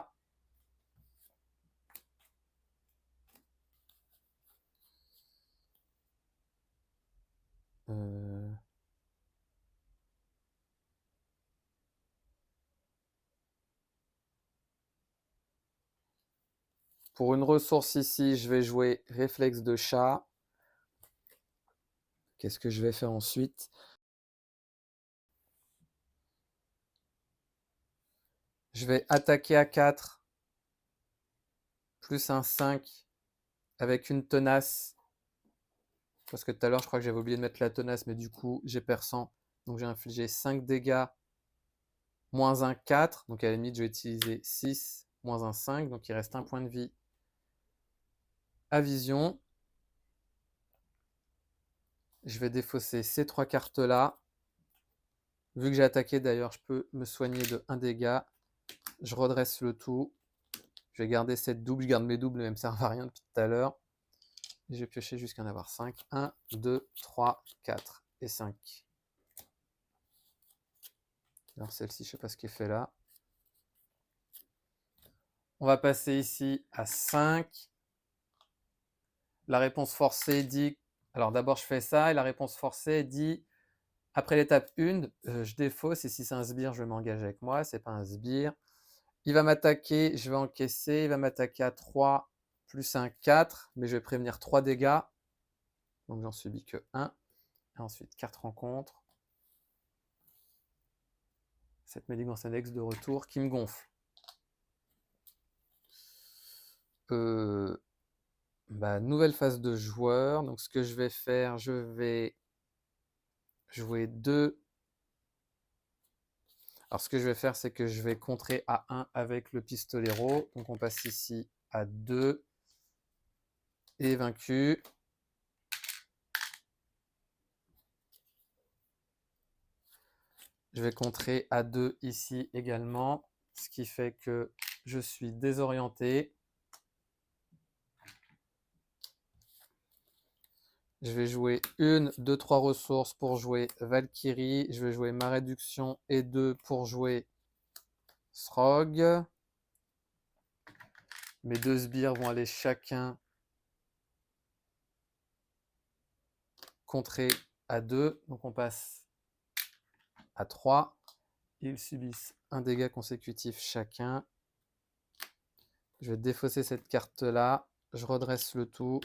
Pour une ressource ici, je vais jouer réflexe de chat. Qu'est-ce que je vais faire ensuite? Je vais attaquer à 4, plus un 5, avec une tenace. Parce que tout à l'heure, je crois que j'avais oublié de mettre la tenace, mais du coup, j'ai perçant. Donc j'ai infligé 5 dégâts, moins un 4. Donc à la limite, je vais utiliser 6, moins un 5. Donc il reste un point de vie à vision. Je vais défausser ces 3 cartes-là. Vu que j'ai attaqué, d'ailleurs, je peux me soigner de 1 dégât. Je redresse le tout. Je vais garder cette double. Je garde mes doubles, mais elles ne me servent à rien depuis tout à l'heure. Et je vais piocher jusqu'à en avoir 5. 1, 2, 3, 4 et 5. Alors celle-ci, je ne sais pas ce qui est fait là. On va passer ici à 5. La réponse forcée dit... Alors d'abord, je fais ça. Et la réponse forcée dit... Après l'étape 1, je défausse. Et si c'est un sbire, je vais m'engager avec moi. Ce n'est pas un sbire. Il va m'attaquer. Je vais encaisser. Il va m'attaquer à 3 plus un 4. Mais je vais prévenir 3 dégâts. Donc j'en subis que 1. Et ensuite, carte rencontre. Cette Méligance Index de retour qui me gonfle. Bah, nouvelle phase de joueur. Donc ce que je vais faire, je vais jouer 2. Alors ce que je vais faire, c'est que je vais contrer à 1 avec le pistolero. Donc on passe ici à 2. Et vaincu. Je vais contrer à 2 ici également. Ce qui fait que je suis désorienté. Je vais jouer 1, 2, 3 ressources pour jouer Valkyrie. Je vais jouer ma réduction et 2 pour jouer Srog. Mes deux sbires vont aller chacun contrer à 2. Donc on passe à 3. Ils subissent un dégât consécutif chacun. Je vais défausser cette carte-là. Je redresse le tout.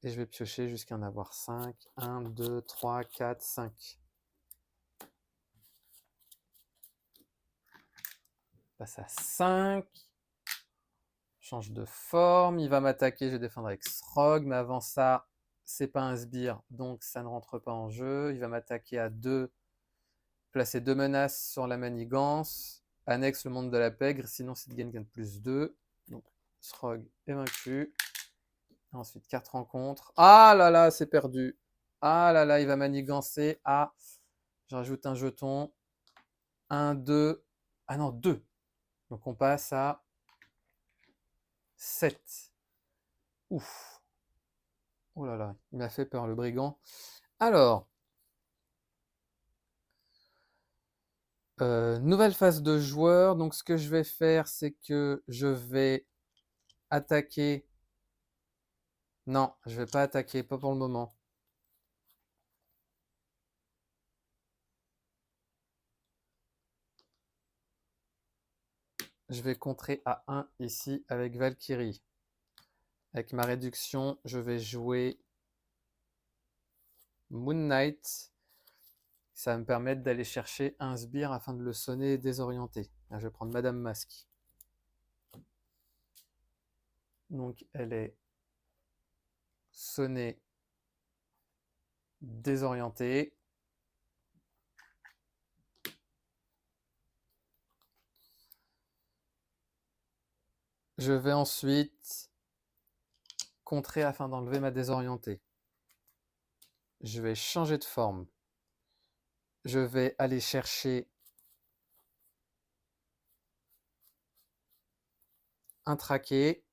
Et je vais piocher jusqu'à en avoir 5. 1, 2, 3, 4, 5. On passe à 5. Change de forme. Il va m'attaquer. Je vais défendre avec Srog. Mais avant ça, c'est pas un sbire. Donc ça ne rentre pas en jeu. Il va m'attaquer à 2. Placer 2 menaces sur la manigance. Annexe le monde de la pègre. Sinon, c'est de gagne plus 2. Donc Srog est vaincu. Ensuite, 4 rencontres. Ah là là, c'est perdu. Ah là là, il va manigancer. Ah, je rajoute un jeton. 1, 2. Ah non, 2. Donc on passe à 7. Ouf. Oh là là, il m'a fait peur le brigand. Alors, nouvelle phase de joueur. Donc ce que je vais faire, c'est que je vais attaquer. Non, je vais pas attaquer, pas pour le moment. Je vais contrer à 1 ici avec Valkyrie. Avec ma réduction, je vais jouer Moon Knight. Ça va me permettre d'aller chercher un sbire afin de le sonner et désorienter. Là, je vais prendre Madame Masque. Donc elle est sonnée, désorientée. Je vais ensuite contrer afin d'enlever ma désorientée. Je vais changer de forme. Je vais aller chercher un traqué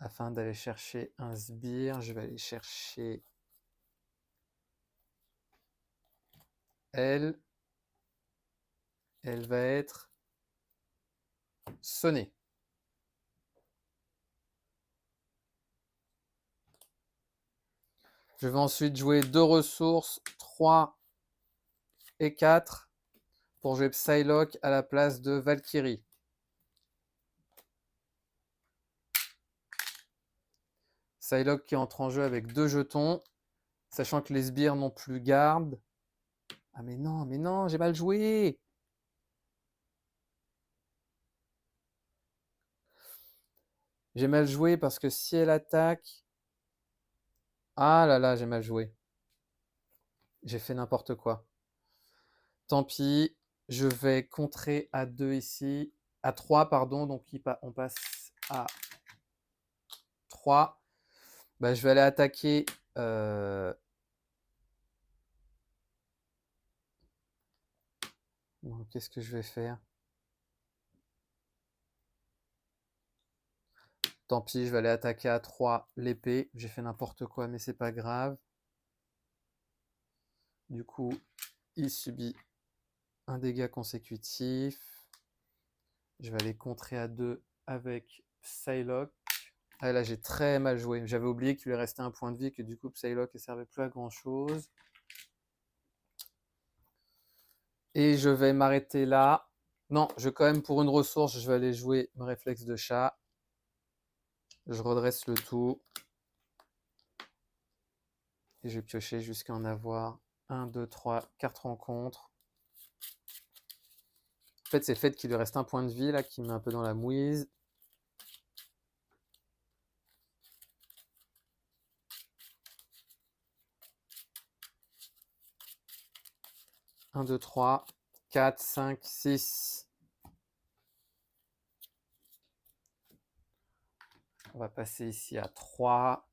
afin d'aller chercher un sbire. Je vais aller chercher elle. Elle va être sonnée. Je vais ensuite jouer 2 ressources, 3 et 4, pour jouer Psylocke à la place de Valkyrie. Psylocke qui entre en jeu avec 2 jetons, sachant que les sbires n'ont plus garde. Ah mais non, j'ai mal joué. J'ai mal joué parce que si elle attaque... Ah là là, j'ai mal joué. J'ai fait n'importe quoi. Tant pis, je vais contrer à 2 ici. À 3, pardon, donc on passe à 3. Bah, je vais aller attaquer... Qu'est-ce que je vais faire? Tant pis, je vais aller attaquer à 3 l'épée. J'ai fait n'importe quoi, mais c'est pas grave. Du coup, il subit un dégât consécutif. Je vais aller contrer à 2 avec Psylocke. Ah là, j'ai très mal joué. J'avais oublié qu'il lui restait un point de vie et que du coup, Psylocke ne servait plus à grand-chose. Et je vais m'arrêter là. Non, je vais quand même, pour une ressource, je vais aller jouer mon réflexe de chat. Je redresse le tout. Et je vais piocher jusqu'à en avoir 1, 2, 3, 4 rencontres. En fait, c'est le fait qu'il lui reste un point de vie là qui me met un peu dans la mouise. Un, 2, 3, 4, 5, 6. On va passer ici à 3.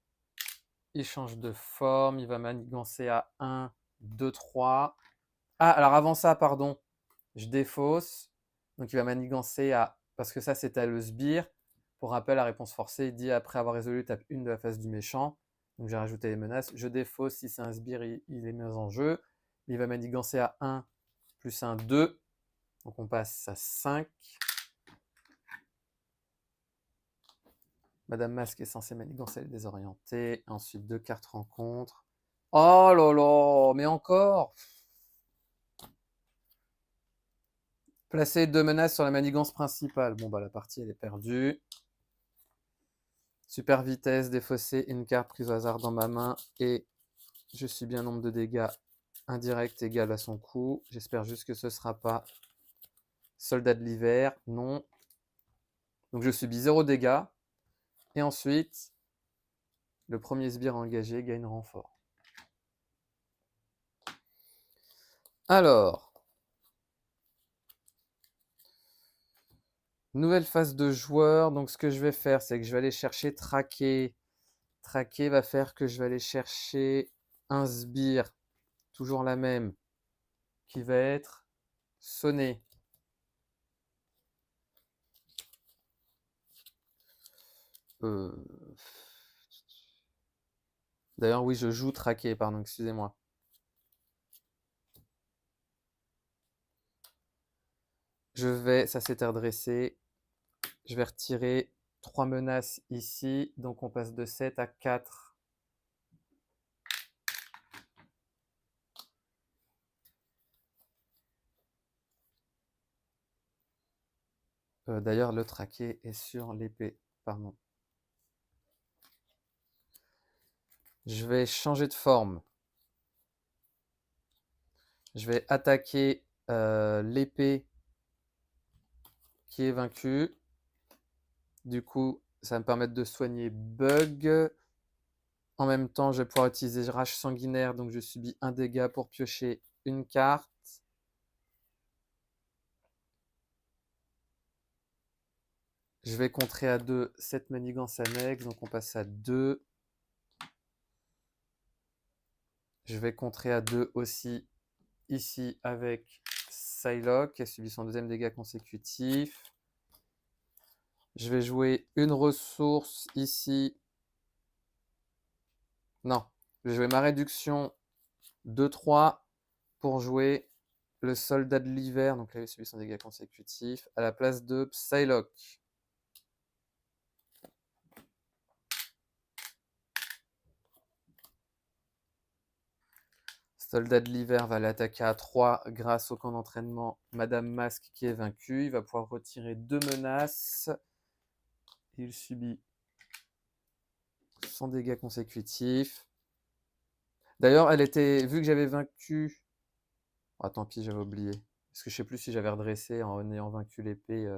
Il change de forme. Il va manigancer à 1, 2, 3. Ah, alors avant ça, pardon. Je défausse. Donc il va manigancer à... Parce que ça, c'était le sbire. Pour rappel, la réponse forcée, il dit après avoir résolu étape 1 de la phase du méchant. Donc j'ai rajouté les menaces. Je défausse. Si c'est un sbire, il est mis en jeu. Il va manigancer à 1, plus 1, 2. Donc on passe à 5. Madame Masque est censée manigancer les désorientés. Ensuite, 2 cartes rencontre. Oh là là, mais encore! Placer 2 menaces sur la manigance principale. Bon, bah la partie, elle est perdue. Super vitesse, défaussé, une carte prise au hasard dans ma main. Et je subis un nombre de dégâts indirect égal à son coût. J'espère juste que ce ne sera pas soldat de l'hiver. Non. Donc je subis 0 dégâts. Et ensuite, le premier sbire engagé gagne renfort. Alors, nouvelle phase de joueur. Donc ce que je vais faire, c'est que je vais aller chercher traquer. Traquer va faire que je vais aller chercher un sbire, toujours la même, qui va être sonné. D'ailleurs, oui, je joue traqué, pardon, excusez-moi. Je vais, ça s'est redressé. Je vais retirer 3 menaces ici. Donc on passe de 7 à 4. D'ailleurs, le traqué est sur l'épée. Pardon. Je vais changer de forme. Je vais attaquer l'épée qui est vaincue. Du coup, ça va me permettre de soigner Bug. En même temps, je vais pouvoir utiliser Rage sanguinaire. Donc je subis un dégât pour piocher une carte. Je vais contrer à 2 cette manigance annexe. Donc on passe à 2. Je vais contrer à 2 aussi ici avec Psylocke qui a subi son deuxième dégât consécutif. Je vais jouer une ressource ici. Non, je vais jouer ma réduction de 3 pour jouer le soldat de l'hiver. Donc là, il a subi son dégât consécutif à la place de Psylocke. Soldat de l'hiver va l'attaquer à 3 grâce au camp d'entraînement Madame Masque qui est vaincu. Il va pouvoir retirer 2 menaces. Il subit son dégât consécutif. D'ailleurs, elle était, vu que j'avais vaincu... Ah, tant pis, j'avais oublié. Parce que je sais plus si j'avais redressé en ayant vaincu l'épée.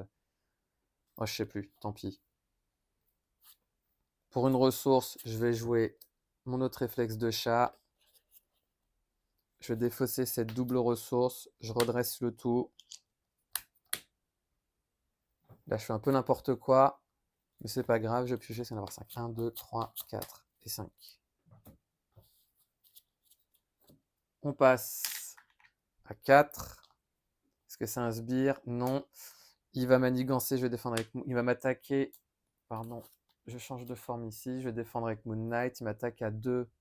Oh, je sais plus, tant pis. Pour une ressource, je vais jouer mon autre réflexe de chat. Je vais défausser cette double ressource. Je redresse le tout. Là, je fais un peu n'importe quoi. Mais c'est pas grave, je vais piocher, c'est en avoir 5. 1, 2, 3, 4 et 5. On passe à 4. Est-ce que c'est un sbire? Non. Il va manigancer, je vais défendre avec... Il va m'attaquer... Pardon, je change de forme ici. Je vais défendre avec Moon Knight. Il m'attaque à 2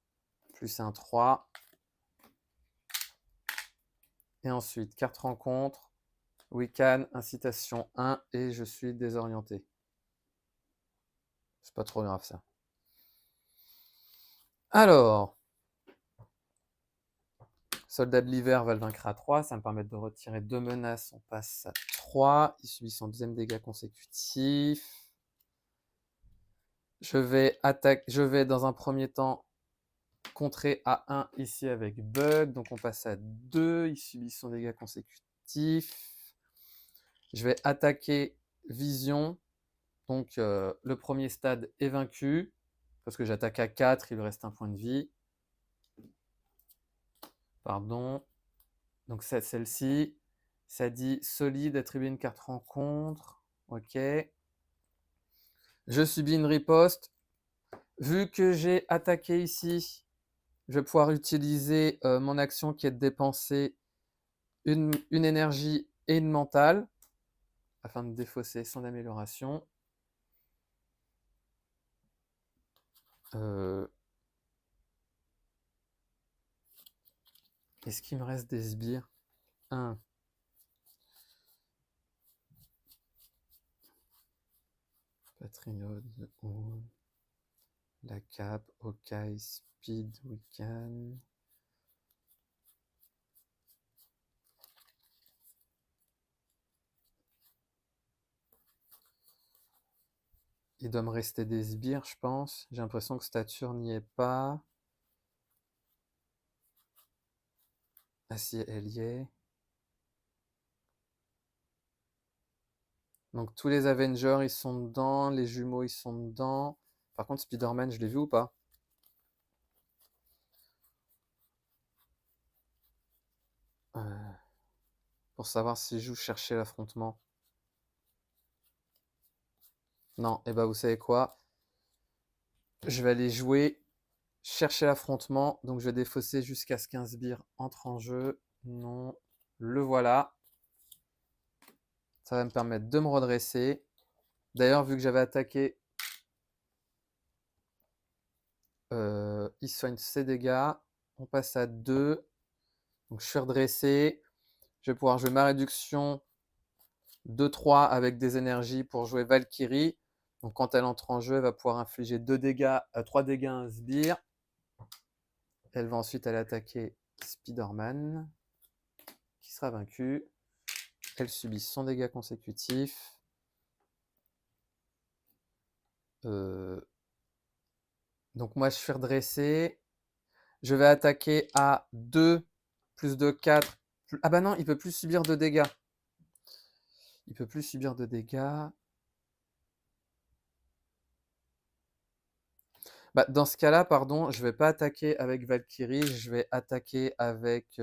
plus un 3. Et ensuite, carte rencontre. Wiccan, incitation 1 et je suis désorienté. C'est pas trop grave ça. Alors, soldat de l'hiver va le vaincre à 3. Ça me permet de retirer 2 menaces. On passe à 3. Il subit son deuxième dégât consécutif. Je vais dans un premier temps contrer à 1 ici avec Bug. Donc on passe à 2. Il subit son dégât consécutif. Je vais attaquer Vision. Donc le premier stade est vaincu. Parce que j'attaque à 4, il lui reste un point de vie. Pardon. Donc c'est celle-ci. Ça dit solide, attribuer une carte rencontre. Ok. Je subis une riposte. Vu que j'ai attaqué ici, je vais pouvoir utiliser mon action qui est de dépenser une énergie et une mentale afin de défausser son amélioration. Est-ce qu'il me reste des sbires? 1. Patriote, ou la cape, ok, speed, weekend. Il doit me rester des sbires, je pense. J'ai l'impression que stature n'y est pas. Ah si, elle y est. Donc tous les Avengers, ils sont dedans. Les jumeaux, ils sont dedans. Par contre, Spider-Man, je l'ai vu ou pas? Euh, pour savoir si je joue chercher l'affrontement. Non, et bah vous savez quoi? Je vais aller jouer chercher l'affrontement. Donc je vais défausser jusqu'à ce qu'un sbire entre en jeu. Non. Le voilà. Ça va me permettre de me redresser. D'ailleurs, vu que j'avais attaqué, il soigne ses dégâts. On passe à 2. Donc je suis redressé. Je vais pouvoir jouer ma réduction 2-3 avec des énergies pour jouer Valkyrie. Donc quand elle entre en jeu, elle va pouvoir infliger 3 dégâts à un sbire. Elle va ensuite aller attaquer Spider-Man, qui sera vaincu. Elle subit son dégât consécutif. Donc moi, je suis redressé. Je vais attaquer à 2, plus de 4. Ah bah non, il peut plus subir de dégâts. Il peut plus subir de dégâts. Bah, dans ce cas-là, pardon, je vais pas attaquer avec Valkyrie, je vais attaquer avec...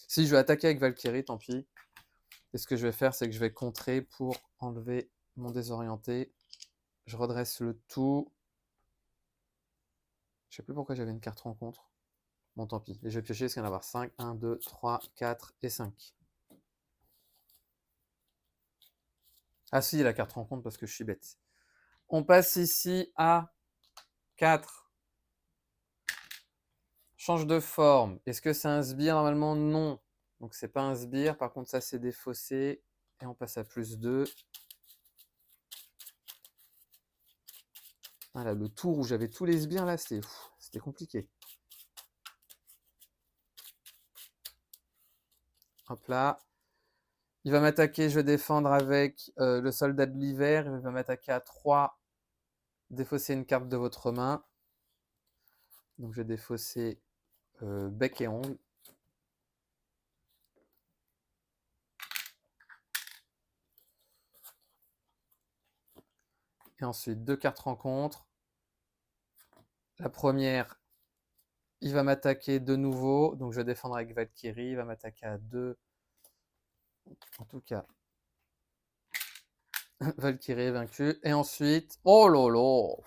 Si, je vais attaquer avec Valkyrie, tant pis. Et ce que je vais faire, c'est que je vais contrer pour enlever mon désorienté. Je redresse le tout. Je sais plus pourquoi j'avais une carte rencontre. Bon, tant pis. Et je vais piocher, parce qu'il y en a avoir 5. 1, 2, 3, 4 et 5. Ah si, la carte rencontre, parce que je suis bête. On passe ici à 4. Change de forme. Est-ce que c'est un sbire? Normalement, non. Donc, c'est pas un sbire. Par contre, ça, c'est défaussé. Et on passe à plus 2. Voilà, le tour où j'avais tous les sbires, là, c'était compliqué. Hop là. Il va m'attaquer, je vais défendre avec le soldat de l'hiver. Il va m'attaquer à 3. Défausser une carte de votre main. Donc, je vais défausser bec et ongle. Et ensuite, 2 cartes rencontres. La première, il va m'attaquer de nouveau. Donc, je vais défendre avec Valkyrie. Il va m'attaquer à 2. En tout cas, Valkyrie est vaincu. Et ensuite, oh lolo,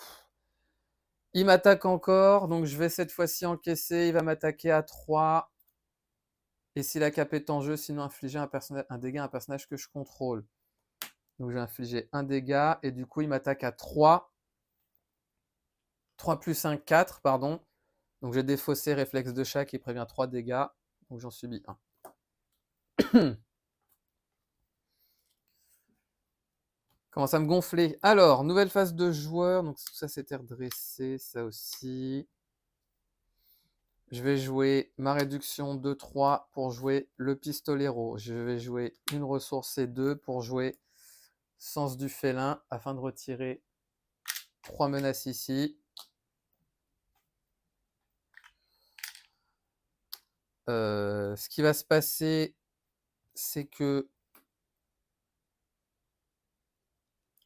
il m'attaque encore. Donc, je vais cette fois-ci encaisser. Il va m'attaquer à 3. Et si la cape est en jeu, sinon infliger un dégât à un personnage que je contrôle. Donc, je vais infliger un dégât. Et du coup, il m'attaque à 3. 3 plus 1, 4, pardon. Donc, j'ai défaussé réflexe de chat qui prévient 3 dégâts. Donc, j'en subis 1. Commence à me gonfler. Alors, nouvelle phase de joueur. Donc, tout ça, c'était redressé. Ça aussi. Je vais jouer ma réduction 2-3 pour jouer le pistolero. Je vais jouer une ressource C2 pour jouer sens du félin afin de retirer 3 menaces ici. Ce qui va se passer, c'est que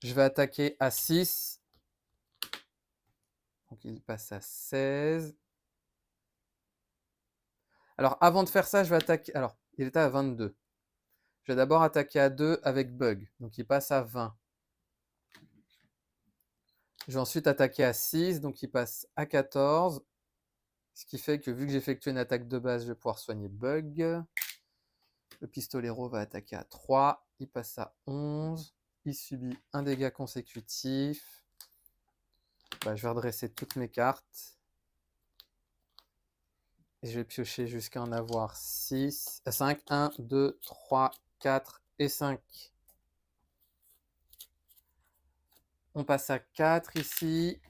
je vais attaquer à 6. Donc il passe à 16. Alors avant de faire ça, je vais attaquer... Alors, il était à 22. Je vais d'abord attaquer à 2 avec bug. Donc il passe à 20. Je vais ensuite attaquer à 6. Donc il passe à 14. Ce qui fait que vu que j'ai effectué une attaque de base, je vais pouvoir soigner bug. Le pistolero va attaquer à 3. Il passe à 11. Il subit un dégât consécutif. Bah, je vais redresser toutes mes cartes. Et je vais piocher jusqu'à en avoir 6, 5. 1, 2, 3, 4 et 5. On passe à 4 ici.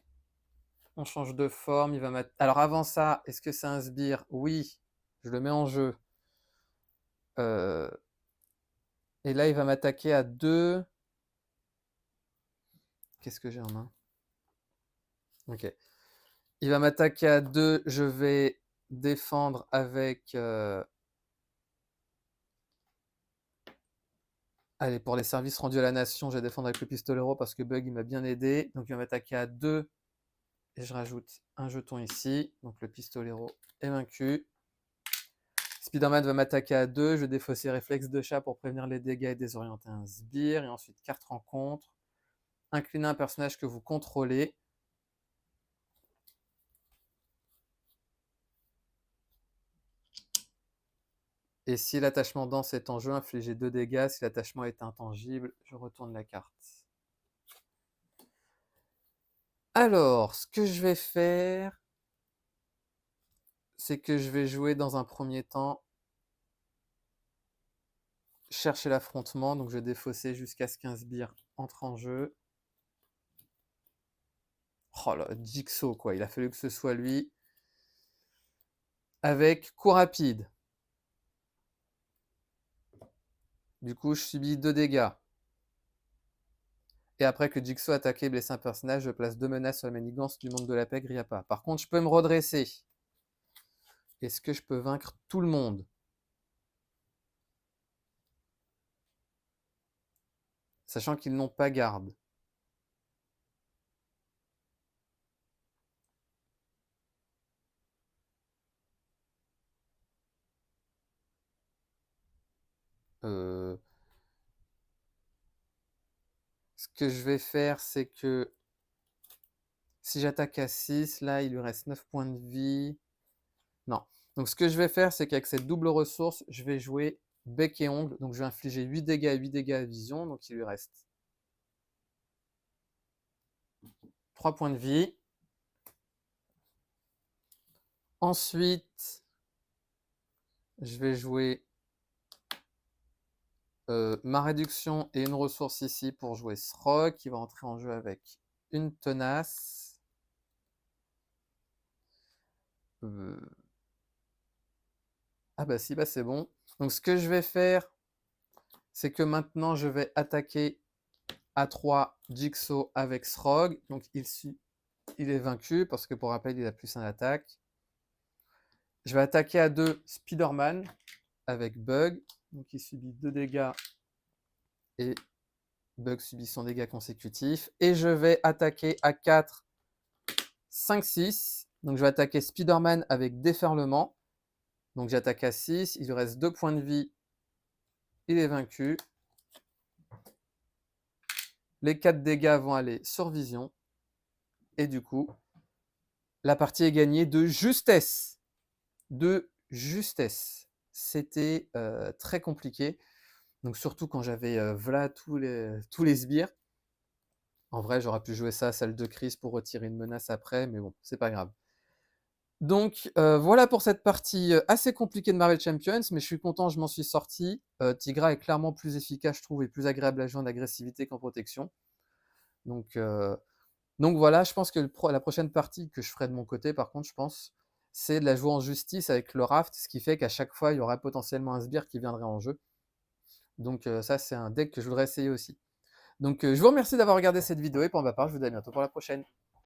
On change de forme. Il va mettre... Alors avant ça, est-ce que c'est un sbire? Oui, je le mets en jeu. Et là, il va m'attaquer à 2. Qu'est-ce que j'ai en main? Ok. Il va m'attaquer à 2. Je vais défendre avec... Allez, pour les services rendus à la nation, je vais défendre avec le pistolero parce que Bug, il m'a bien aidé. Donc, il va m'attaquer à 2. Et je rajoute un jeton ici. Donc, le pistolero est vaincu. Spider-Man va m'attaquer à 2. Je vais défausser réflexe de chat pour prévenir les dégâts et désorienter un sbire. Et ensuite, carte rencontre. Incliner un personnage que vous contrôlez. Et si l'attachement dense est en jeu, infligez 2 dégâts. Si l'attachement est intangible, je retourne la carte. Alors, ce que je vais faire, c'est que je vais jouer dans un premier temps chercher l'affrontement. Donc, je vais défausser jusqu'à ce qu'un sbire entre en jeu. Oh là, Jigsaw, quoi. Il a fallu que ce soit lui. Avec coup rapide. Du coup, je subis 2 dégâts. Et après que Jigsaw attaque et blesse un personnage, je place 2 menaces sur la manigance du monde de la paix, Griappa. Par contre, je peux me redresser. Est-ce que je peux vaincre tout le monde? Sachant qu'ils n'ont pas garde. Ce que je vais faire, c'est que si j'attaque à 6, là, il lui reste 9 points de vie. Non. Donc, ce que je vais faire, c'est qu'avec cette double ressource, je vais jouer bec et ongle. Donc, je vais infliger 8 dégâts et 8 dégâts à vision. Donc, il lui reste 3 points de vie. Ensuite, je vais jouer ma réduction et une ressource ici pour jouer Srog, qui va entrer en jeu avec une tenace. Ah bah si, bah c'est bon. Donc ce que je vais faire, c'est que maintenant je vais attaquer à 3 Jigsaw avec Srog. Donc il est vaincu parce que pour rappel, il a plus un attaque. Je vais attaquer à 2 Spider-Man avec Bug. Donc il subit 2 dégâts et Bug subit son dégât consécutif. Et je vais attaquer à 4, 5, 6. Donc je vais attaquer Spider-Man avec Déferlement. Donc j'attaque à 6, il lui reste 2 points de vie. Il est vaincu. Les 4 dégâts vont aller sur Vision. Et du coup, la partie est gagnée de justesse. De justesse. C'était très compliqué. Donc surtout quand j'avais voilà tous les sbires. En vrai, j'aurais pu jouer ça à salle de crise pour retirer une menace après, mais bon, c'est pas grave. Donc voilà pour cette partie assez compliquée de Marvel Champions, mais je suis content, je m'en suis sorti. Tigra est clairement plus efficace, je trouve, et plus agréable à jouer en agressivité qu'en protection. Donc voilà, je pense que la prochaine partie que je ferai de mon côté, par contre, je pense, c'est de la jouer en justice avec le raft, ce qui fait qu'à chaque fois, il y aura potentiellement un sbire qui viendrait en jeu. Donc ça, c'est un deck que je voudrais essayer aussi. Donc je vous remercie d'avoir regardé cette vidéo, et pour ma part, je vous dis à bientôt pour la prochaine.